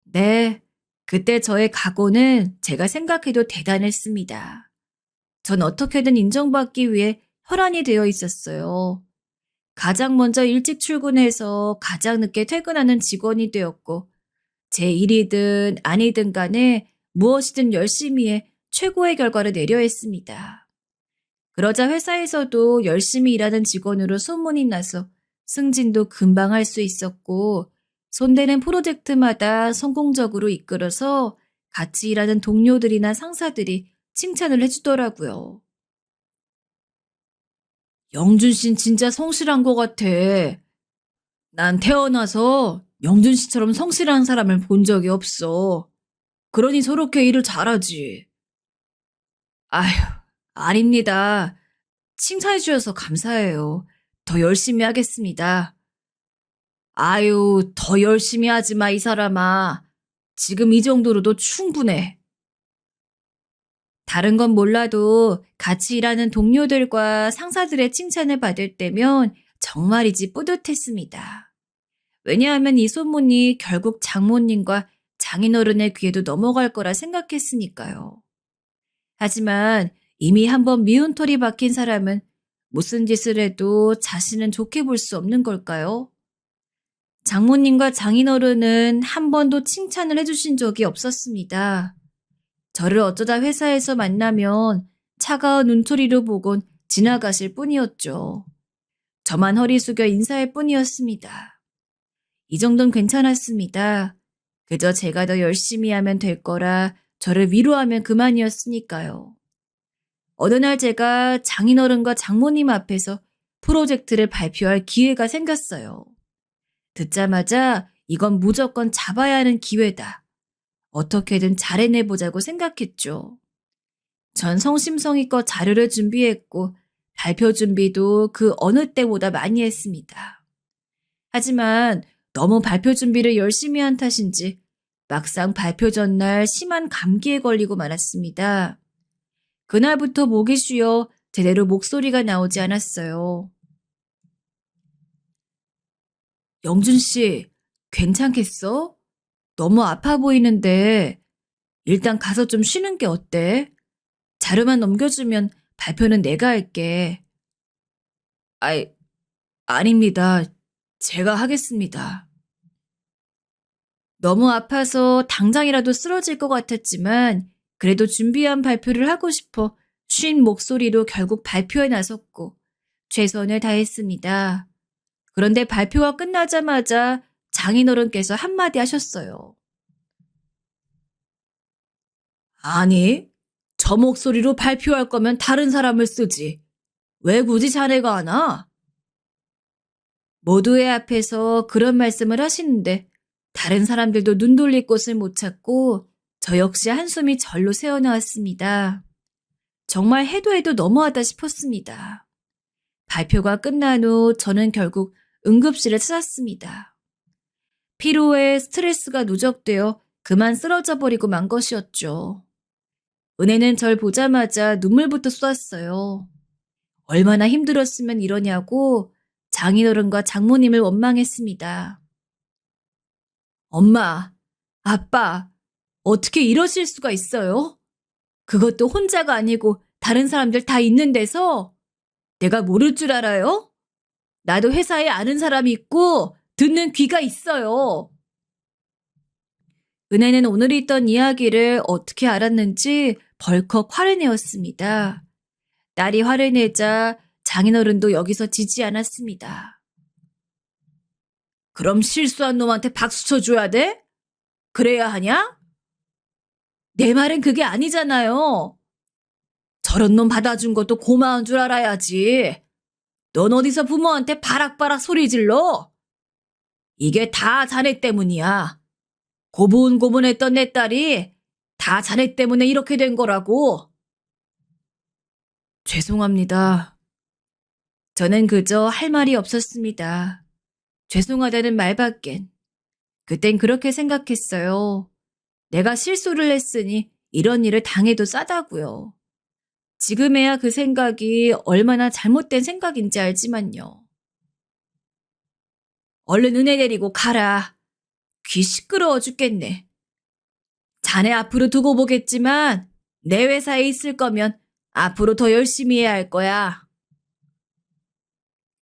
네, 그때 저의 각오는 제가 생각해도 대단했습니다. 전 어떻게든 인정받기 위해 혈안이 되어 있었어요. 가장 먼저 일찍 출근해서 가장 늦게 퇴근하는 직원이 되었고 제 일이든 아니든 간에 무엇이든 열심히 해 최고의 결과를 내려 했습니다. 그러자 회사에서도 열심히 일하는 직원으로 소문이 나서 승진도 금방 할 수 있었고 손대는 프로젝트마다 성공적으로 이끌어서 같이 일하는 동료들이나 상사들이 칭찬을 해주더라고요. 영준 씨는 진짜 성실한 것 같아. 난 태어나서 영준 씨처럼 성실한 사람을 본 적이 없어. 그러니 저렇게 일을 잘하지. 아휴, 아닙니다. 칭찬해 주셔서 감사해요. 더 열심히 하겠습니다. 아유, 더 열심히 하지 마, 이 사람아. 지금 이 정도로도 충분해. 다른 건 몰라도 같이 일하는 동료들과 상사들의 칭찬을 받을 때면 정말이지 뿌듯했습니다. 왜냐하면 이 소문이 결국 장모님과 장인어른의 귀에도 넘어갈 거라 생각했으니까요. 하지만 이미 한번 미운 털이 박힌 사람은 무슨 짓을 해도 자신은 좋게 볼 수 없는 걸까요? 장모님과 장인어른은 한 번도 칭찬을 해주신 적이 없었습니다. 저를 어쩌다 회사에서 만나면 차가운 눈초리로 보곤 지나가실 뿐이었죠. 저만 허리 숙여 인사할 뿐이었습니다. 이 정도는 괜찮았습니다. 그저 제가 더 열심히 하면 될 거라 저를 위로하면 그만이었으니까요. 어느 날 제가 장인어른과 장모님 앞에서 프로젝트를 발표할 기회가 생겼어요. 듣자마자 이건 무조건 잡아야 하는 기회다. 어떻게든 잘 해내보자고 생각했죠. 전 성심성의껏 자료를 준비했고 발표 준비도 그 어느 때보다 많이 했습니다. 하지만 너무 발표 준비를 열심히 한 탓인지 막상 발표 전날 심한 감기에 걸리고 말았습니다. 그날부터 목이 쉬어 제대로 목소리가 나오지 않았어요. 영준 씨, 괜찮겠어? 너무 아파 보이는데 일단 가서 좀 쉬는 게 어때? 자료만 넘겨주면 발표는 내가 할게. 아이, 아닙니다. 제가 하겠습니다. 너무 아파서 당장이라도 쓰러질 것 같았지만 그래도 준비한 발표를 하고 싶어 쉰 목소리로 결국 발표에 나섰고 최선을 다했습니다. 그런데 발표가 끝나자마자 장인어른께서 한마디 하셨어요. 아니, 저 목소리로 발표할 거면 다른 사람을 쓰지. 왜 굳이 자네가 하나? 모두의 앞에서 그런 말씀을 하시는데 다른 사람들도 눈 돌릴 곳을 못 찾고 저 역시 한숨이 절로 새어나왔습니다. 정말 해도 해도 너무하다 싶었습니다. 발표가 끝난 후 저는 결국 응급실을 찾았습니다. 피로에 스트레스가 누적되어 그만 쓰러져 버리고 만 것이었죠. 은혜는 절 보자마자 눈물부터 쏟았어요. 얼마나 힘들었으면 이러냐고 장인어른과 장모님을 원망했습니다. 엄마, 아빠, 어떻게 이러실 수가 있어요? 그것도 혼자가 아니고 다른 사람들 다 있는 데서 내가 모를 줄 알아요? 나도 회사에 아는 사람이 있고 듣는 귀가 있어요. 은혜는 오늘 있던 이야기를 어떻게 알았는지 벌컥 화를 내었습니다. 딸이 화를 내자 장인어른도 여기서 지지 않았습니다. 그럼 실수한 놈한테 박수 쳐줘야 돼? 그래야 하냐? 내 말은 그게 아니잖아요. 저런 놈 받아준 것도 고마운 줄 알아야지. 넌 어디서 부모한테 바락바락 소리 질러? 이게 다 자네 때문이야. 고분고분했던 내 딸이 다 자네 때문에 이렇게 된 거라고. 죄송합니다. 저는 그저 할 말이 없었습니다. 죄송하다는 말밖엔. 그땐 그렇게 생각했어요. 내가 실수를 했으니 이런 일을 당해도 싸다고요. 지금에야 그 생각이 얼마나 잘못된 생각인지 알지만요. 얼른 은혜 데리고 가라. 귀 시끄러워 죽겠네. 자네 앞으로 두고 보겠지만 내 회사에 있을 거면 앞으로 더 열심히 해야 할 거야.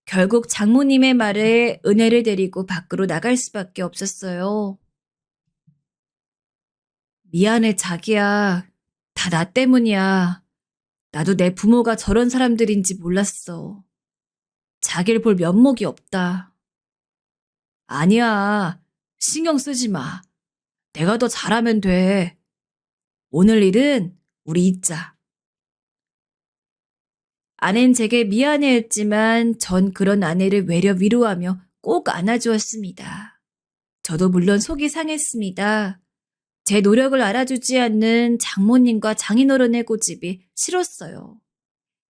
결국 장모님의 말에 은혜를 데리고 밖으로 나갈 수밖에 없었어요. 미안해 자기야. 다 나 때문이야. 나도 내 부모가 저런 사람들인지 몰랐어. 자기를 볼 면목이 없다. 아니야. 신경 쓰지 마. 내가 더 잘하면 돼. 오늘 일은 우리 잊자. 아내는 제게 미안해했지만 전 그런 아내를 외려 위로하며 꼭 안아주었습니다. 저도 물론 속이 상했습니다. 제 노력을 알아주지 않는 장모님과 장인어른의 고집이 싫었어요.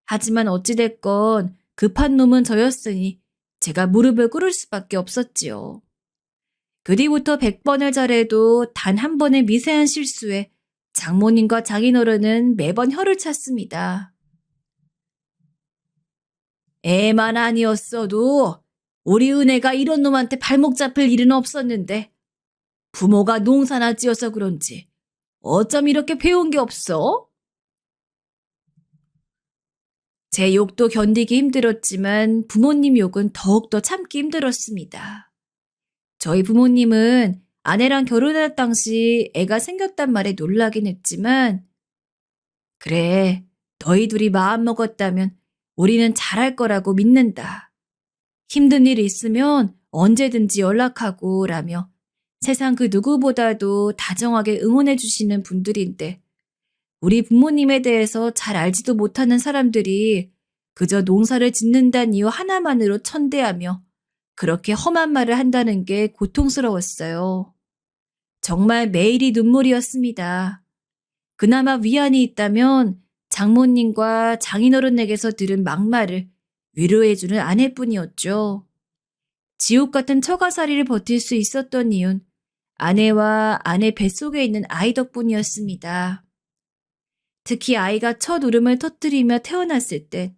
하지만 어찌됐건 급한 놈은 저였으니 제가 무릎을 꿇을 수밖에 없었지요. 그 뒤부터 100번을 잘해도 단 한 번의 미세한 실수에 장모님과 장인어른은 매번 혀를 찼습니다. 애만 아니었어도 우리 은혜가 이런 놈한테 발목 잡힐 일은 없었는데 부모가 농사나 지어서 그런지 어쩜 이렇게 배운 게 없어? 제 욕도 견디기 힘들었지만 부모님 욕은 더욱더 참기 힘들었습니다. 저희 부모님은 아내랑 결혼할 당시 애가 생겼단 말에 놀라긴 했지만 그래, 너희 둘이 마음먹었다면 우리는 잘할 거라고 믿는다. 힘든 일 있으면 언제든지 연락하고 라며 세상 그 누구보다도 다정하게 응원해 주시는 분들인데 우리 부모님에 대해서 잘 알지도 못하는 사람들이 그저 농사를 짓는다는 이유 하나만으로 천대하며 그렇게 험한 말을 한다는 게 고통스러웠어요. 정말 매일이 눈물이었습니다. 그나마 위안이 있다면 장모님과 장인어른에게서 들은 막말을 위로해주는 아내뿐이었죠. 지옥 같은 처가살이를 버틸 수 있었던 이유는 아내와 아내 뱃속에 있는 아이 덕분이었습니다. 특히 아이가 첫 울음을 터뜨리며 태어났을 때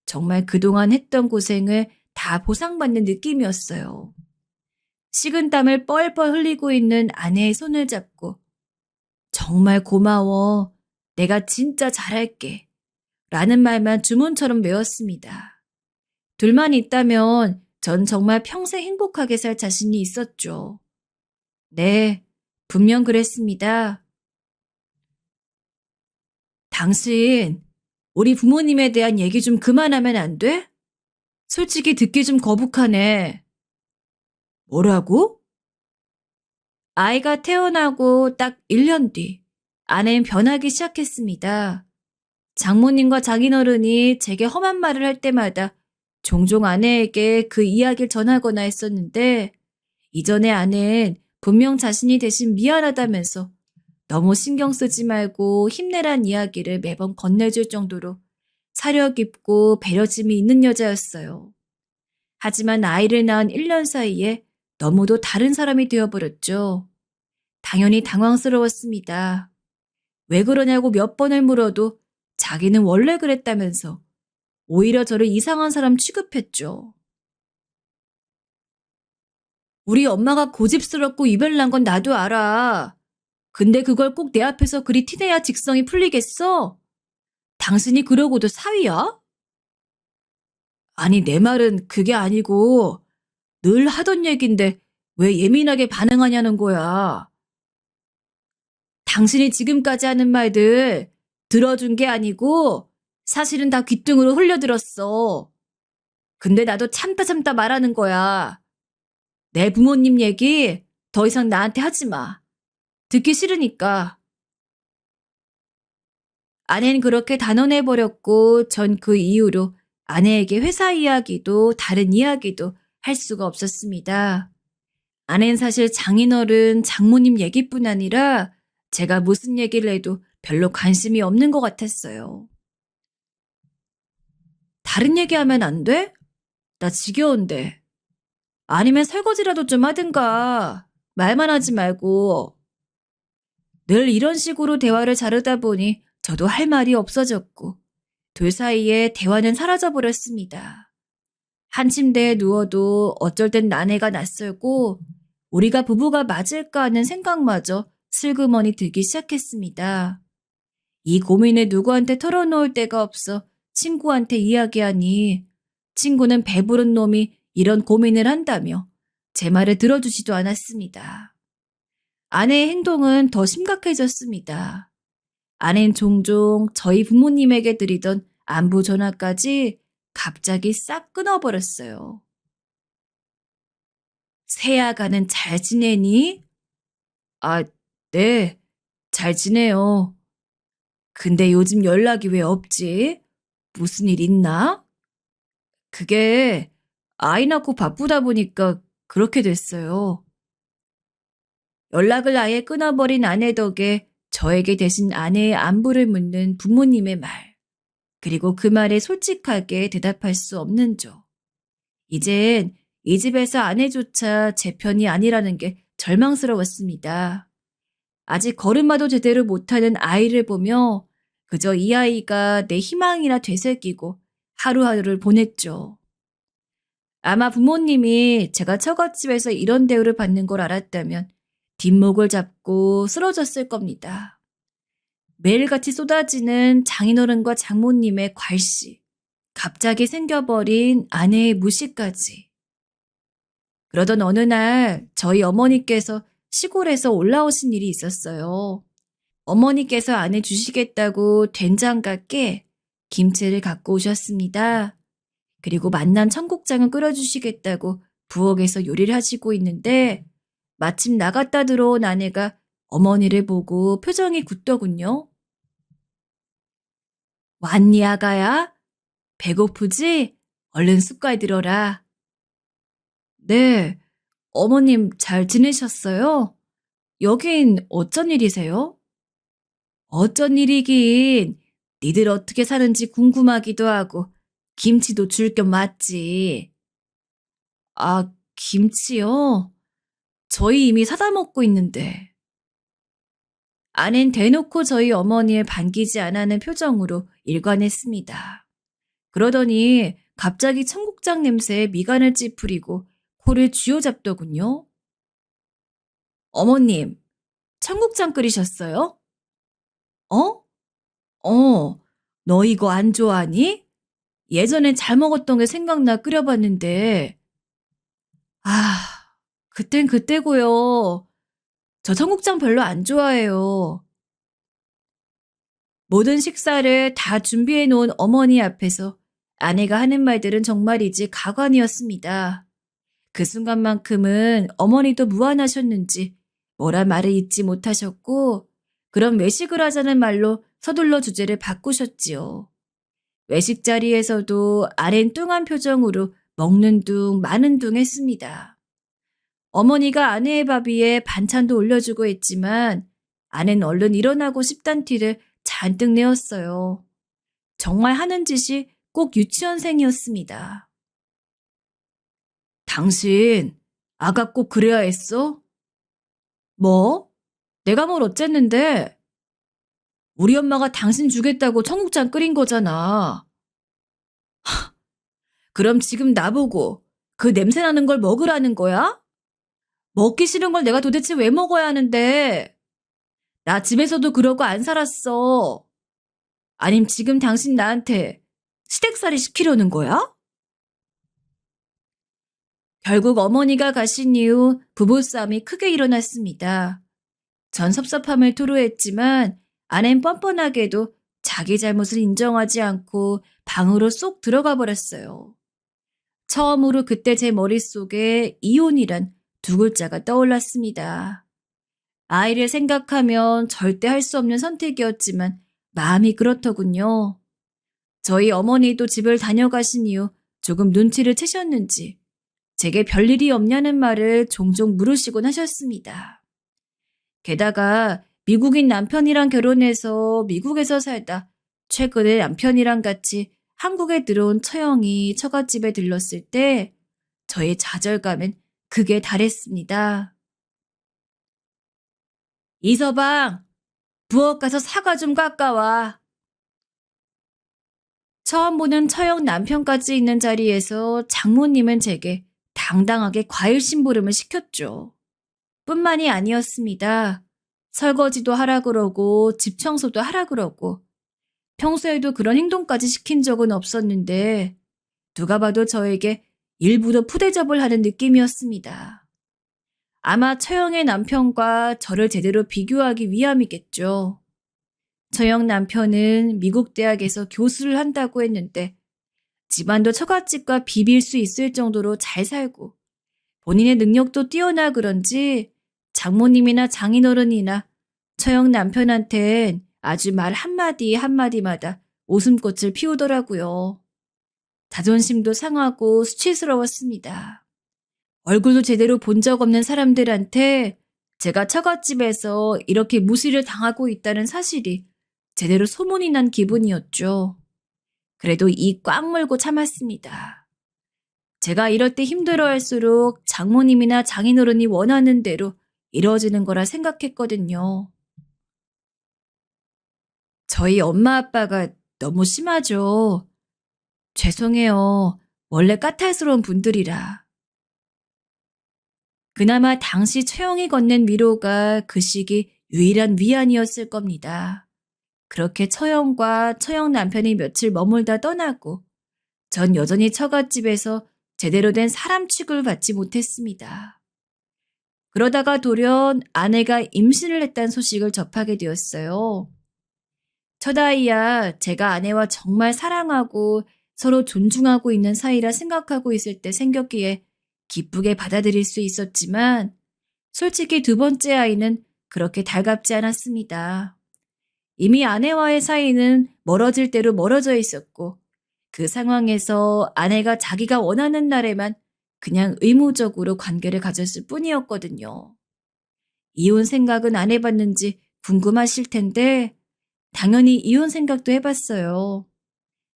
정말 그동안 했던 고생을 다 보상받는 느낌이었어요. 식은땀을 뻘뻘 흘리고 있는 아내의 손을 잡고 정말 고마워. 내가 진짜 잘할게. 라는 말만 주문처럼 외웠습니다. 둘만 있다면 전 정말 평생 행복하게 살 자신이 있었죠. 네, 분명 그랬습니다. 당신, 우리 부모님에 대한 얘기 좀 그만하면 안 돼? 솔직히 듣기 좀 거북하네. 뭐라고? 아이가 태어나고 딱 1년 뒤 아내는 변하기 시작했습니다. 장모님과 장인어른이 제게 험한 말을 할 때마다 종종 아내에게 그 이야기를 전하거나 했었는데 이전에 아내는 분명 자신이 대신 미안하다면서 너무 신경 쓰지 말고 힘내란 이야기를 매번 건네줄 정도로 사려 깊고 배려심이 있는 여자였어요. 하지만 아이를 낳은 1년 사이에 너무도 다른 사람이 되어버렸죠. 당연히 당황스러웠습니다. 왜 그러냐고 몇 번을 물어도 자기는 원래 그랬다면서 오히려 저를 이상한 사람 취급했죠. 우리 엄마가 고집스럽고 이별난 건 나도 알아. 근데 그걸 꼭 내 앞에서 그리 티내야 직성이 풀리겠어? 당신이 그러고도 사위야? 아니, 내 말은 그게 아니고 늘 하던 얘긴데 왜 예민하게 반응하냐는 거야. 당신이 지금까지 하는 말들 들어준 게 아니고 사실은 다 귓등으로 흘려들었어. 근데 나도 참다 참다 말하는 거야. 내 부모님 얘기 더 이상 나한테 하지 마. 듣기 싫으니까. 아내는 그렇게 단언해버렸고 전 그 이후로 아내에게 회사 이야기도 다른 이야기도 할 수가 없었습니다. 아내는 사실 장인어른, 장모님 얘기뿐 아니라 제가 무슨 얘기를 해도 별로 관심이 없는 것 같았어요. 다른 얘기하면 안 돼? 나 지겨운데. 아니면 설거지라도 좀 하든가. 말만 하지 말고. 늘 이런 식으로 대화를 자르다 보니 저도 할 말이 없어졌고 둘 사이에 대화는 사라져버렸습니다. 한 침대에 누워도 어쩔 땐 아내가 낯설고 우리가 부부가 맞을까 하는 생각마저 슬그머니 들기 시작했습니다. 이 고민을 누구한테 털어놓을 데가 없어 친구한테 이야기하니 친구는 배부른 놈이 이런 고민을 한다며 제 말을 들어주지도 않았습니다. 아내의 행동은 더 심각해졌습니다. 아내는 종종 저희 부모님에게 드리던 안부 전화까지 갑자기 싹 끊어버렸어요. 새아가는 잘 지내니? 아, 네, 잘 지내요. 근데 요즘 연락이 왜 없지? 무슨 일 있나? 그게 아이 낳고 바쁘다 보니까 그렇게 됐어요. 연락을 아예 끊어버린 아내 덕에 저에게 대신 아내의 안부를 묻는 부모님의 말, 그리고 그 말에 솔직하게 대답할 수 없는 저. 이젠 이 집에서 아내조차 제 편이 아니라는 게 절망스러웠습니다. 아직 걸음마도 제대로 못하는 아이를 보며 그저 이 아이가 내 희망이라 되새기고 하루하루를 보냈죠. 아마 부모님이 제가 처갓집에서 이런 대우를 받는 걸 알았다면 뒷목을 잡고 쓰러졌을 겁니다. 매일같이 쏟아지는 장인어른과 장모님의 괄시, 갑자기 생겨버린 아내의 무시까지. 그러던 어느 날 저희 어머니께서 시골에서 올라오신 일이 있었어요. 어머니께서 아내 주시겠다고 된장과 깨, 김치를 갖고 오셨습니다. 그리고 맛난 청국장을 끓여주시겠다고 부엌에서 요리를 하시고 있는데 마침 나갔다 들어온 아내가 어머니를 보고 표정이 굳더군요. 왔니, 아가야? 배고프지? 얼른 숟갈 들어라. 네, 어머님 잘 지내셨어요? 여긴 어쩐 일이세요? 어쩐 일이긴. 니들 어떻게 사는지 궁금하기도 하고 김치도 줄 겸 왔지. 아, 김치요? 저희 이미 사다 먹고 있는데. 아낸 대놓고 저희 어머니를 반기지 않아하는 표정으로 일관했습니다. 그러더니 갑자기 청국장 냄새에 미간을 찌푸리고 코를 쥐어잡더군요. 어머님, 청국장 끓이셨어요? 어? 너 이거 안 좋아하니? 예전에 잘 먹었던 게 생각나 끓여봤는데. 아, 그땐 그때고요. 저 청국장 별로 안 좋아해요. 모든 식사를 다 준비해 놓은 어머니 앞에서 아내가 하는 말들은 정말이지 가관이었습니다. 그 순간만큼은 어머니도 무안하셨는지 뭐라 말을 잇지 못하셨고 그럼 외식을 하자는 말로 서둘러 주제를 바꾸셨지요. 외식 자리에서도 아랜 뚱한 표정으로 먹는 둥 마는 둥 했습니다. 어머니가 아내의 밥 위에 반찬도 올려주고 했지만 아내는 얼른 일어나고 싶단 티를 잔뜩 내었어요. 정말 하는 짓이 꼭 유치원생이었습니다. 당신 아가 꼭 그래야 했어? 뭐? 내가 뭘 어쨌는데? 우리 엄마가 당신 주겠다고 청국장 끓인 거잖아. 그럼 지금 나보고 그 냄새 나는 걸 먹으라는 거야? 먹기 싫은 걸 내가 도대체 왜 먹어야 하는데? 나 집에서도 그러고 안 살았어. 아님 지금 당신 나한테 시댁살이 시키려는 거야? 결국 어머니가 가신 이후 부부싸움이 크게 일어났습니다. 전 섭섭함을 토로했지만 아낸 뻔뻔하게도 자기 잘못을 인정하지 않고 방으로 쏙 들어가 버렸어요. 처음으로 그때 제 머릿속에 이혼이란 두 글자가 떠올랐습니다. 아이를 생각하면 절대 할 수 없는 선택이었지만 마음이 그렇더군요. 저희 어머니도 집을 다녀가신 이후 조금 눈치를 채셨는지 제게 별일이 없냐는 말을 종종 물으시곤 하셨습니다. 게다가 미국인 남편이랑 결혼해서 미국에서 살다 최근에 남편이랑 같이 한국에 들어온 처형이 처갓집에 들렀을 때 저의 좌절감은 극에 달했습니다. 이서방, 부엌 가서 사과 좀 깎아와. 처음 보는 처형 남편까지 있는 자리에서 장모님은 제게 당당하게 과일 심부름을 시켰죠. 뿐만이 아니었습니다. 설거지도 하라 그러고 집 청소도 하라 그러고 평소에도 그런 행동까지 시킨 적은 없었는데 누가 봐도 저에게 일부러 푸대접을 하는 느낌이었습니다. 아마 처형의 남편과 저를 제대로 비교하기 위함이겠죠. 처형 남편은 미국 대학에서 교수를 한다고 했는데 집안도 처갓집과 비빌 수 있을 정도로 잘 살고 본인의 능력도 뛰어나 그런지 장모님이나 장인어른이나 처형 남편한텐 아주 말 한마디 한마디마다 웃음꽃을 피우더라고요. 자존심도 상하고 수치스러웠습니다. 얼굴도 제대로 본 적 없는 사람들한테 제가 처갓집에서 이렇게 무시를 당하고 있다는 사실이 제대로 소문이 난 기분이었죠. 그래도 이 꽉 물고 참았습니다. 제가 이럴 때 힘들어할수록 장모님이나 장인어른이 원하는 대로 이루어지는 거라 생각했거든요. 저희 엄마 아빠가 너무 심하죠. 죄송해요. 원래 까탈스러운 분들이라. 그나마 당시 처형이 건넨 위로가 그 시기 유일한 위안이었을 겁니다. 그렇게 처형과 처형 남편이 며칠 머물다 떠나고 전 여전히 처갓집에서 제대로 된 사람 취급을 받지 못했습니다. 그러다가 돌연 아내가 임신을 했다는 소식을 접하게 되었어요. 첫아이야 제가 아내와 정말 사랑하고 서로 존중하고 있는 사이라 생각하고 있을 때 생겼기에 기쁘게 받아들일 수 있었지만 솔직히 두 번째 아이는 그렇게 달갑지 않았습니다. 이미 아내와의 사이는 멀어질 대로 멀어져 있었고 그 상황에서 아내가 자기가 원하는 날에만 그냥 의무적으로 관계를 가졌을 뿐이었거든요. 이혼 생각은 안 해봤는지 궁금하실 텐데 당연히 이혼 생각도 해봤어요.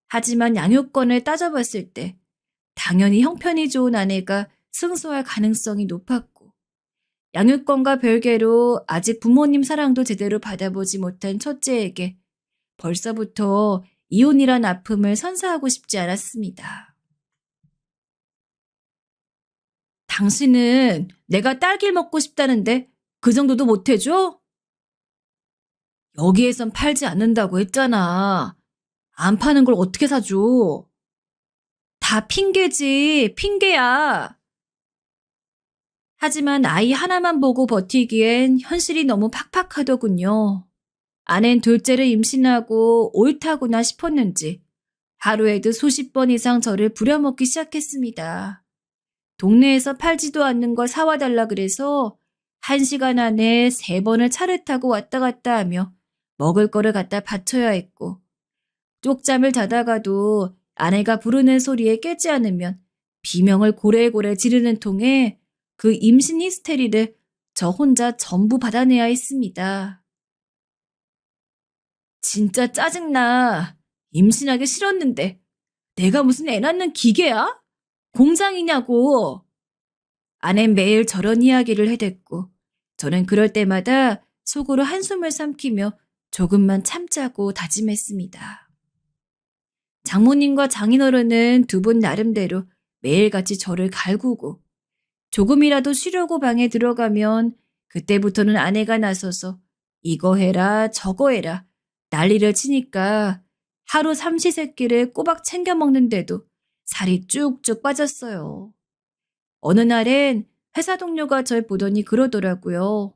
하지만 양육권을 따져봤을 때 당연히 형편이 좋은 아내가 승소할 가능성이 높았고 양육권과 별개로 아직 부모님 사랑도 제대로 받아보지 못한 첫째에게 벌써부터 이혼이란 아픔을 선사하고 싶지 않았습니다. 당신은 내가 딸길 먹고 싶다는데 그 정도도 못해줘? 여기에선 팔지 않는다고 했잖아. 안 파는 걸 어떻게 사줘? 다 핑계지, 핑계야. 하지만 아이 하나만 보고 버티기엔 현실이 너무 팍팍하더군요. 아낸 둘째를 임신하고 옳다구나 싶었는지 하루에도 수십 번 이상 저를 부려먹기 시작했습니다. 동네에서 팔지도 않는 걸 사와 달라 그래서 1시간 안에 3번을 차를 타고 왔다 갔다 하며 먹을 거를 갖다 바쳐야 했고 쪽잠을 자다가도 아내가 부르는 소리에 깨지 않으면 비명을 고래고래 지르는 통에 그 임신 히스테리를 저 혼자 전부 받아내야 했습니다. 진짜 짜증나. 임신하기 싫었는데 내가 무슨 애 낳는 기계야? 공장이냐고. 아낸 매일 저런 이야기를 해댔고 저는 그럴 때마다 속으로 한숨을 삼키며 조금만 참자고 다짐했습니다. 장모님과 장인어른은 두 분 나름대로 매일같이 저를 갈구고 조금이라도 쉬려고 방에 들어가면 그때부터는 아내가 나서서 이거 해라 저거 해라 난리를 치니까 하루 삼시세끼를 꼬박 챙겨 먹는데도 살이 쭉쭉 빠졌어요. 어느 날엔 회사 동료가 절 보더니 그러더라고요.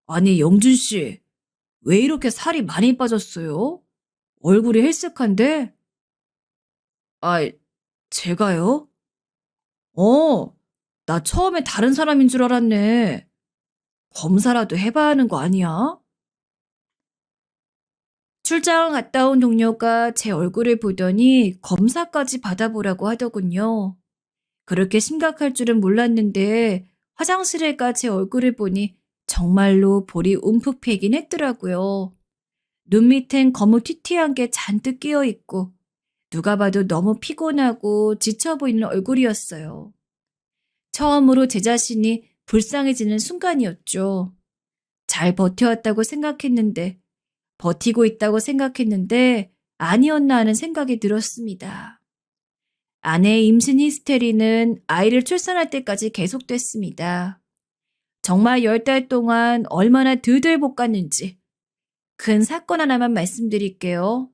아니 영준 씨, 왜 이렇게 살이 많이 빠졌어요? 얼굴이 헬쓱한데? 아, 제가요? 어, 나 처음에 다른 사람인 줄 알았네. 검사라도 해봐야 하는 거 아니야? 출장을 갔다 온 동료가 제 얼굴을 보더니 검사까지 받아보라고 하더군요. 그렇게 심각할 줄은 몰랐는데 화장실에 가 제 얼굴을 보니 정말로 볼이 움푹 패긴 했더라고요. 눈 밑엔 거무튀튀한 게 잔뜩 끼어 있고 누가 봐도 너무 피곤하고 지쳐 보이는 얼굴이었어요. 처음으로 제 자신이 불쌍해지는 순간이었죠. 잘 버텨왔다고 생각했는데 버티고 있다고 생각했는데 아니었나 하는 생각이 들었습니다. 아내의 임신 히스테리는 아이를 출산할 때까지 계속됐습니다. 정말 10달 동안 얼마나 들들 볶았는지 큰 사건 하나만 말씀드릴게요.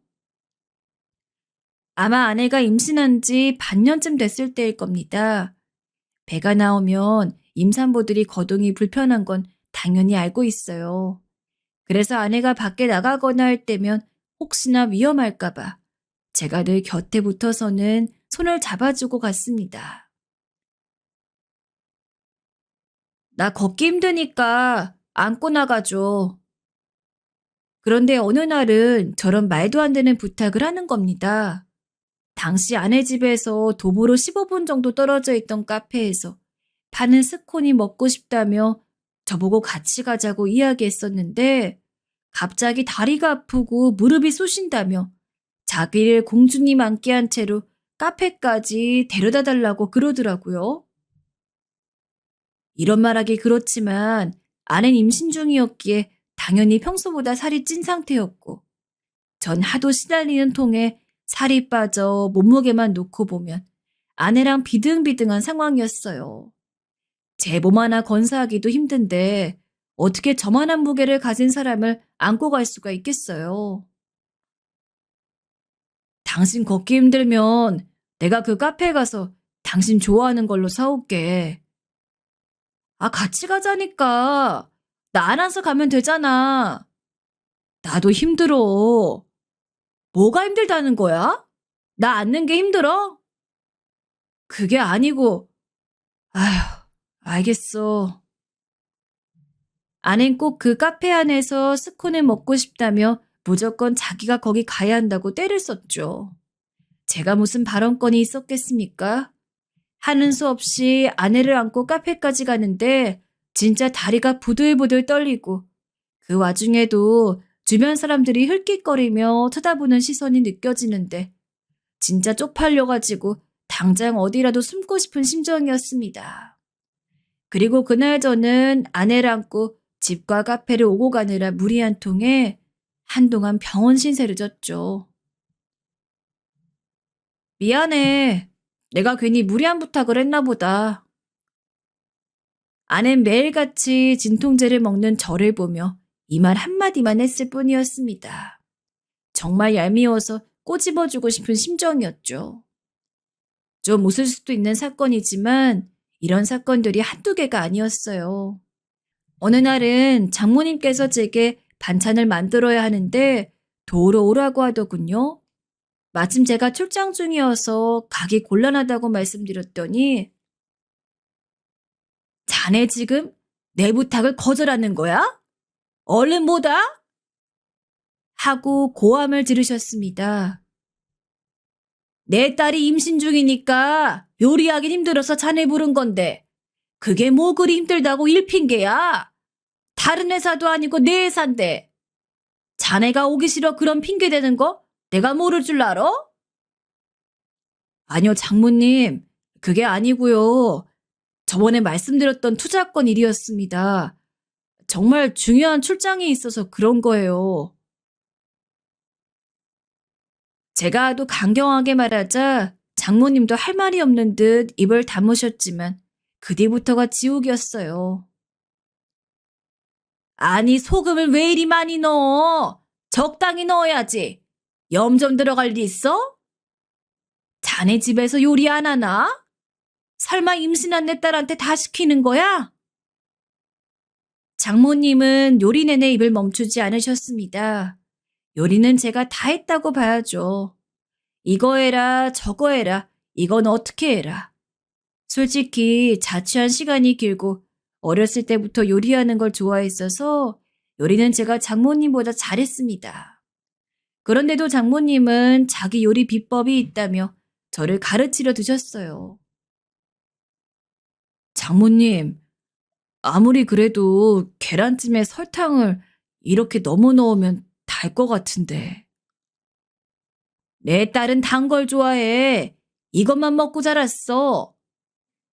아마 아내가 임신한 지 반년쯤 됐을 때일 겁니다. 배가 나오면 임산부들이 거동이 불편한 건 당연히 알고 있어요. 그래서 아내가 밖에 나가거나 할 때면 혹시나 위험할까봐 제가 늘 곁에 붙어서는 손을 잡아주고 갔습니다. 나 걷기 힘드니까 안고 나가줘. 그런데 어느 날은 저런 말도 안 되는 부탁을 하는 겁니다. 당시 아내 집에서 도보로 15분 정도 떨어져 있던 카페에서 파는 스콘이 먹고 싶다며 저보고 같이 가자고 이야기했었는데 갑자기 다리가 아프고 무릎이 쑤신다며 자기를 공주님 앉게 한 채로 카페까지 데려다 달라고 그러더라고요. 이런 말하기 그렇지만 아내는 임신 중이었기에 당연히 평소보다 살이 찐 상태였고 전 하도 시달리는 통에 살이 빠져 몸무게만 놓고 보면 아내랑 비등비등한 상황이었어요. 제 몸 하나 건사하기도 힘든데 어떻게 저만한 무게를 가진 사람을 안고 갈 수가 있겠어요. 당신 걷기 힘들면 내가 그 카페에 가서 당신 좋아하는 걸로 사올게. 아, 같이 가자니까. 나 안아서 가면 되잖아. 나도 힘들어. 뭐가 힘들다는 거야? 나 앉는 게 힘들어? 그게 아니고, 아휴, 알겠어. 아낸 꼭 그 카페 안에서 스콘을 먹고 싶다며 무조건 자기가 거기 가야 한다고 떼를 썼죠. 제가 무슨 발언권이 있었겠습니까? 하는 수 없이 아내를 안고 카페까지 가는데 진짜 다리가 부들부들 떨리고 그 와중에도 주변 사람들이 흘낏거리며 쳐다보는 시선이 느껴지는데 진짜 쪽팔려가지고 당장 어디라도 숨고 싶은 심정이었습니다. 그리고 그날 저는 아내를 안고 집과 카페를 오고 가느라 물이 한 통에 한동안 병원 신세를 졌죠. 미안해. 내가 괜히 무리한 부탁을 했나 보다. 아낸 매일같이 진통제를 먹는 저를 보며 이 말 한마디만 했을 뿐이었습니다. 정말 얄미워서 꼬집어주고 싶은 심정이었죠. 좀 웃을 수도 있는 사건이지만 이런 사건들이 한두 개가 아니었어요. 어느 날은 장모님께서 제게 반찬을 만들어야 하는데 도우러 오라고 하더군요. 마침 제가 출장 중이어서 가기 곤란하다고 말씀드렸더니 자네 지금 내 부탁을 거절하는 거야? 얼른 뭐다? 하고 고함을 지르셨습니다. 내 딸이 임신 중이니까 요리하긴 힘들어서 자네 부른 건데 그게 뭐 그리 힘들다고 일핑계야? 다른 회사도 아니고 내 회사인데 자네가 오기 싫어 그런 핑계 대는 거 내가 모를 줄 알아? 아니요, 장모님. 그게 아니고요. 저번에 말씀드렸던 투자권 일이었습니다. 정말 중요한 출장이 있어서 그런 거예요. 제가 하도 강경하게 말하자 장모님도 할 말이 없는 듯 입을 다무셨지만 그 뒤부터가 지옥이었어요. 아니 소금을 왜 이리 많이 넣어? 적당히 넣어야지. 염 좀 들어갈 일 있어? 자네 집에서 요리 안 하나? 설마 임신한 내 딸한테 다 시키는 거야? 장모님은 요리 내내 입을 멈추지 않으셨습니다. 요리는 제가 다 했다고 봐야죠. 이거 해라, 저거 해라, 이건 어떻게 해라. 솔직히 자취한 시간이 길고 어렸을 때부터 요리하는 걸 좋아했어서 요리는 제가 장모님보다 잘했습니다. 그런데도 장모님은 자기 요리 비법이 있다며 저를 가르치려 드셨어요. 장모님, 아무리 그래도 계란찜에 설탕을 이렇게 너무 넣으면 달 것 같은데. 내 딸은 단 걸 좋아해. 이것만 먹고 자랐어.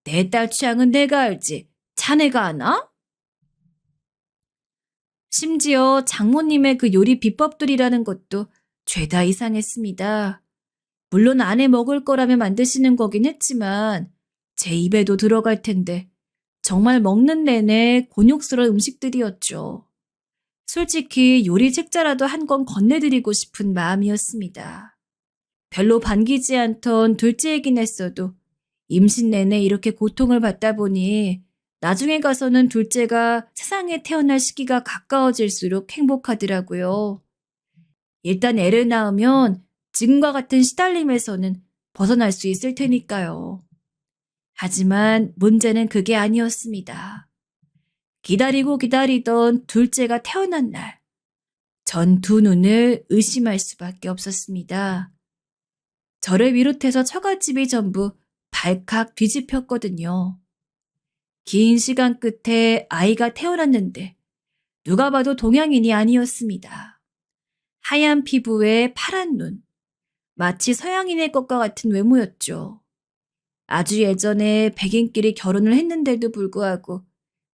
내 딸 취향은 내가 알지. 자네가 아나? 심지어 장모님의 그 요리 비법들이라는 것도 죄다 이상했습니다. 물론 안에 먹을 거라며 만드시는 거긴 했지만 제 입에도 들어갈 텐데 정말 먹는 내내 곤욕스러운 음식들이었죠. 솔직히 요리 책자라도 한 권 건네드리고 싶은 마음이었습니다. 별로 반기지 않던 둘째이긴 했어도 임신 내내 이렇게 고통을 받다 보니 나중에 가서는 둘째가 세상에 태어날 시기가 가까워질수록 행복하더라고요. 일단 애를 낳으면 지금과 같은 시달림에서는 벗어날 수 있을 테니까요. 하지만 문제는 그게 아니었습니다. 기다리고 기다리던 둘째가 태어난 날, 전 두 눈을 의심할 수밖에 없었습니다. 저를 비롯해서 처갓집이 전부 발칵 뒤집혔거든요. 긴 시간 끝에 아이가 태어났는데 누가 봐도 동양인이 아니었습니다. 하얀 피부에 파란 눈, 마치 서양인의 것과 같은 외모였죠. 아주 예전에 백인끼리 결혼을 했는데도 불구하고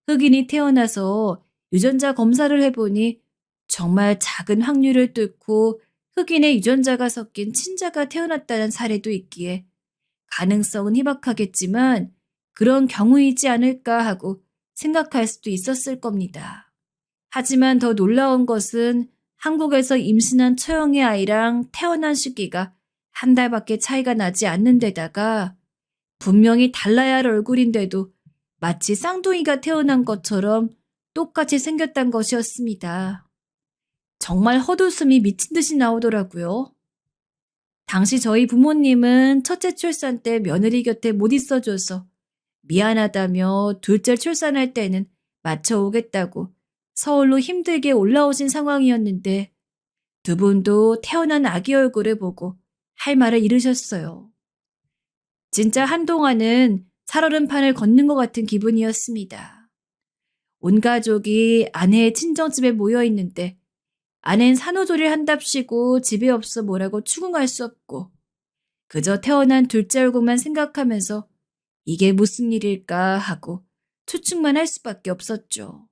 흑인이 태어나서 유전자 검사를 해보니 정말 작은 확률을 뚫고 흑인의 유전자가 섞인 친자가 태어났다는 사례도 있기에 가능성은 희박하겠지만 그런 경우이지 않을까 하고 생각할 수도 있었을 겁니다. 하지만 더 놀라운 것은 한국에서 임신한 처형의 아이랑 태어난 시기가 한 달밖에 차이가 나지 않는 데다가 분명히 달라야 할 얼굴인데도 마치 쌍둥이가 태어난 것처럼 똑같이 생겼단 것이었습니다. 정말 헛웃음이 미친 듯이 나오더라고요. 당시 저희 부모님은 첫째 출산 때 며느리 곁에 못 있어줘서 미안하다며 둘째 출산할 때는 맞춰오겠다고 서울로 힘들게 올라오신 상황이었는데 두 분도 태어난 아기 얼굴을 보고 할 말을 잃으셨어요. 진짜 한동안은 살얼음판을 걷는 것 같은 기분이었습니다. 온 가족이 아내의 친정집에 모여 있는데 아내는 산후조리를 한답시고 집에 없어 뭐라고 추궁할 수 없고 그저 태어난 둘째 얼굴만 생각하면서 이게 무슨 일일까 하고 추측만 할 수밖에 없었죠.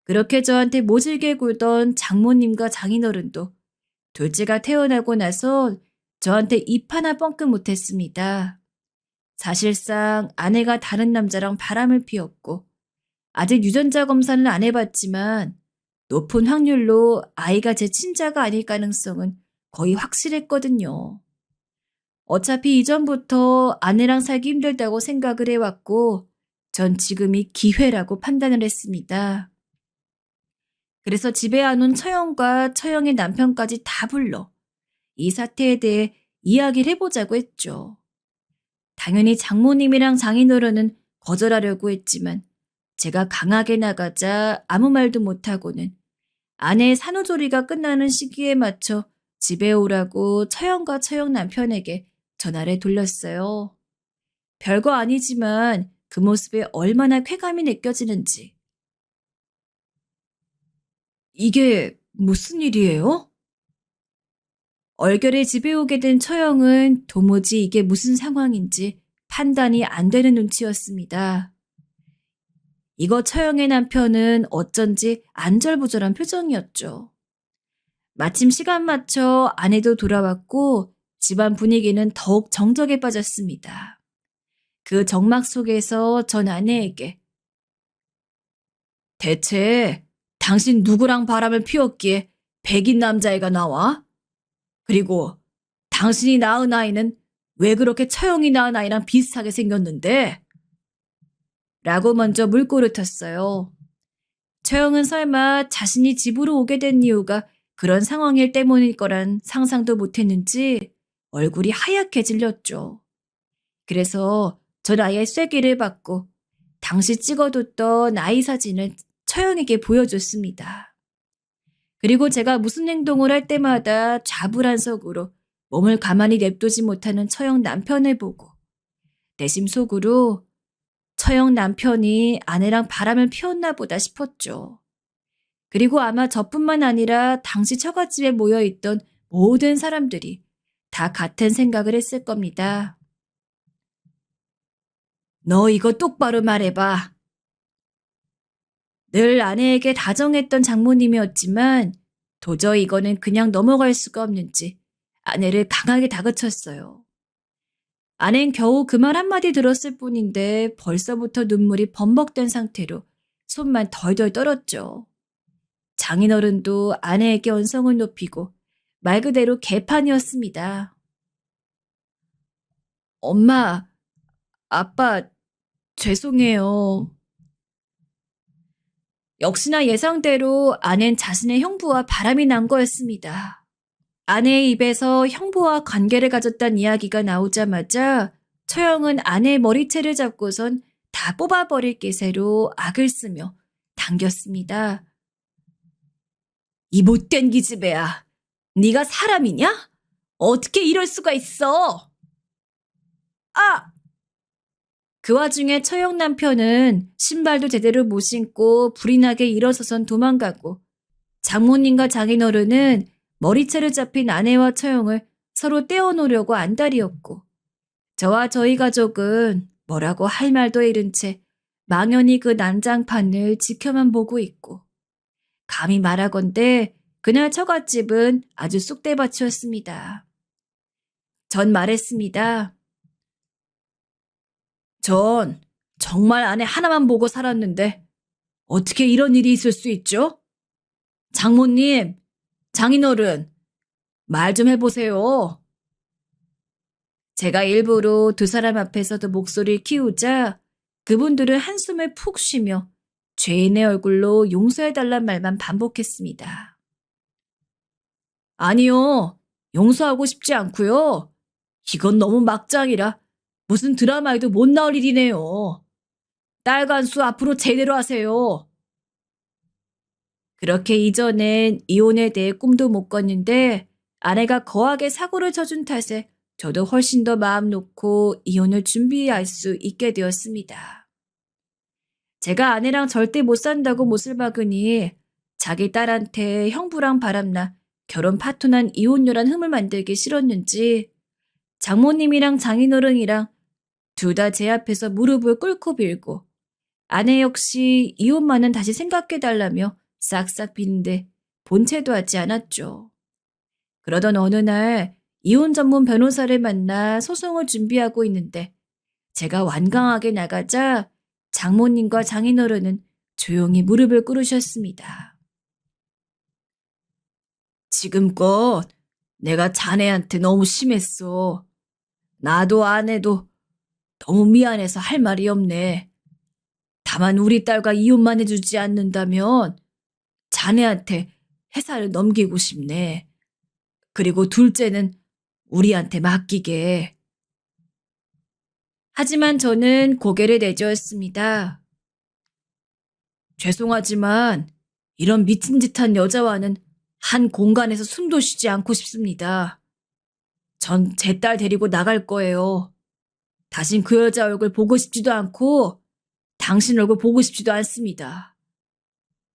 그렇게 저한테 모질게 굴던 장모님과 장인어른도 둘째가 태어나고 나서 저한테 입 하나 뻥끗 못했습니다. 사실상 아내가 다른 남자랑 바람을 피웠고 아직 유전자 검사는 안 해봤지만 높은 확률로 아이가 제 친자가 아닐 가능성은 거의 확실했거든요. 어차피 이전부터 아내랑 살기 힘들다고 생각을 해왔고 전 지금이 기회라고 판단을 했습니다. 그래서 집에 안 온 처형과 처형의 남편까지 다 불러 이 사태에 대해 이야기를 해보자고 했죠. 당연히 장모님이랑 장인어른은 거절하려고 했지만 제가 강하게 나가자 아무 말도 못하고는 아내의 산후조리가 끝나는 시기에 맞춰 집에 오라고 처형과 처형 남편에게 전화를 돌렸어요. 별거 아니지만 그 모습에 얼마나 쾌감이 느껴지는지. 이게 무슨 일이에요? 얼결에 집에 오게 된 처형은 도무지 이게 무슨 상황인지 판단이 안 되는 눈치였습니다. 이거 처형의 남편은 어쩐지 안절부절한 표정이었죠. 마침 시간 맞춰 아내도 돌아왔고 집안 분위기는 더욱 정적에 빠졌습니다. 그 정막 속에서 전 아내에게 대체 당신 누구랑 바람을 피웠기에 백인 남자애가 나와? 그리고 당신이 낳은 아이는 왜 그렇게 처형이 낳은 아이랑 비슷하게 생겼는데? 라고 먼저 물꼬를 텄어요. 처형은 설마 자신이 집으로 오게 된 이유가 그런 상황일 때문일 거란 상상도 못했는지 얼굴이 하얗게 질렸죠. 그래서 전 아예 쐐기를 받고 당시 찍어뒀던 아이 사진을 처형에게 보여줬습니다. 그리고 제가 무슨 행동을 할 때마다 좌불안석으로 몸을 가만히 냅두지 못하는 처형 남편을 보고 내심 속으로 처형 남편이 아내랑 바람을 피웠나 보다 싶었죠. 그리고 아마 저뿐만 아니라 당시 처갓집에 모여있던 모든 사람들이 다 같은 생각을 했을 겁니다. 너 이거 똑바로 말해봐. 늘 아내에게 다정했던 장모님이었지만 도저히 이거는 그냥 넘어갈 수가 없는지 아내를 강하게 다그쳤어요. 아내는 겨우 그 말 한마디 들었을 뿐인데 벌써부터 눈물이 범벅된 상태로 손만 덜덜 떨었죠. 장인어른도 아내에게 언성을 높이고 말 그대로 개판이었습니다. 엄마, 아빠, 죄송해요. 역시나 예상대로 아내는 자신의 형부와 바람이 난 거였습니다. 아내의 입에서 형부와 관계를 가졌다는 이야기가 나오자마자 처형은 아내의 머리채를 잡고선 다 뽑아버릴 기세로 악을 쓰며 당겼습니다. 이 못된 기집애야. 네가 사람이냐? 어떻게 이럴 수가 있어? 아! 그 와중에 처형 남편은 신발도 제대로 못 신고 불이 나게 일어서선 도망가고 장모님과 장인어른은 머리채를 잡힌 아내와 처형을 서로 떼어놓으려고 안달이었고 저와 저희 가족은 뭐라고 할 말도 잃은 채 망연히 그 난장판을 지켜만 보고 있고 감히 말하건대 그날 처갓집은 아주 쑥대밭이었습니다. 전 말했습니다. 전 정말 아내 하나만 보고 살았는데 어떻게 이런 일이 있을 수 있죠? 장모님, 장인어른, 말 좀 해보세요. 제가 일부러 두 사람 앞에서도 목소리를 키우자 그분들은 한숨을 푹 쉬며 죄인의 얼굴로 용서해달란 말만 반복했습니다. 아니요, 용서하고 싶지 않고요. 이건 너무 막장이라 무슨 드라마에도 못 나올 일이네요. 딸 간수 앞으로 제대로 하세요. 그렇게 이전엔 이혼에 대해 꿈도 못 꿨는데 아내가 거하게 사고를 쳐준 탓에 저도 훨씬 더 마음 놓고 이혼을 준비할 수 있게 되었습니다. 제가 아내랑 절대 못 산다고 못을 박으니 자기 딸한테 형부랑 바람나 결혼 파토난 이혼녀란 흠을 만들기 싫었는지 장모님이랑 장인어른이랑 둘 다 제 앞에서 무릎을 꿇고 빌고 아내 역시 이혼만은 다시 생각해달라며 싹싹 비는데 본체도 하지 않았죠. 그러던 어느 날 이혼 전문 변호사를 만나 소송을 준비하고 있는데 제가 완강하게 나가자 장모님과 장인어른은 조용히 무릎을 꿇으셨습니다. 지금껏 내가 자네한테 너무 심했어. 나도 아내도 너무 미안해서 할 말이 없네. 다만 우리 딸과 이혼만 해주지 않는다면 자네한테 회사를 넘기고 싶네. 그리고 둘째는 우리한테 맡기게. 하지만 저는 고개를 내저었습니다. 죄송하지만 이런 미친 짓한 여자와는 한 공간에서 숨도 쉬지 않고 싶습니다. 전 제 딸 데리고 나갈 거예요. 다신 그 여자 얼굴 보고 싶지도 않고 당신 얼굴 보고 싶지도 않습니다.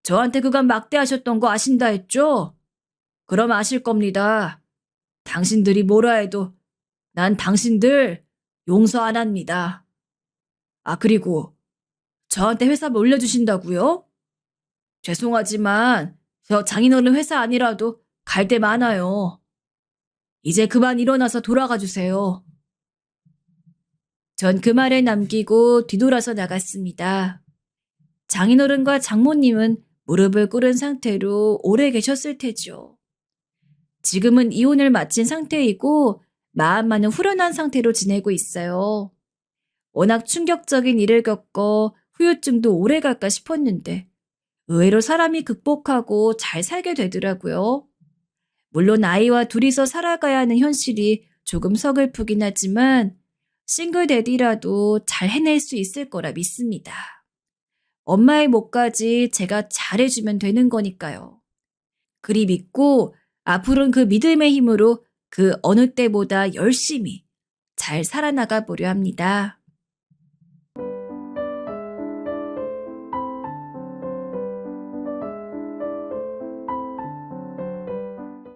저한테 그간 막대하셨던 거 아신다 했죠? 그럼 아실 겁니다. 당신들이 뭐라 해도 난 당신들 용서 안 합니다. 아, 그리고 저한테 회사 몰려주신다고요? 죄송하지만 저 장인어른 회사 아니라도 갈 데 많아요. 이제 그만 일어나서 돌아가 주세요. 전 그 말을 남기고 뒤돌아서 나갔습니다. 장인어른과 장모님은 무릎을 꿇은 상태로 오래 계셨을 테죠. 지금은 이혼을 마친 상태이고 마음만은 후련한 상태로 지내고 있어요. 워낙 충격적인 일을 겪어 후유증도 오래 갈까 싶었는데 의외로 사람이 극복하고 잘 살게 되더라고요. 물론 아이와 둘이서 살아가야 하는 현실이 조금 서글프긴 하지만 싱글 데디라도 잘 해낼 수 있을 거라 믿습니다. 엄마의 몫까지 제가 잘해주면 되는 거니까요. 그리 믿고 앞으로는 그 믿음의 힘으로 그 어느 때보다 열심히 잘 살아나가 보려 합니다.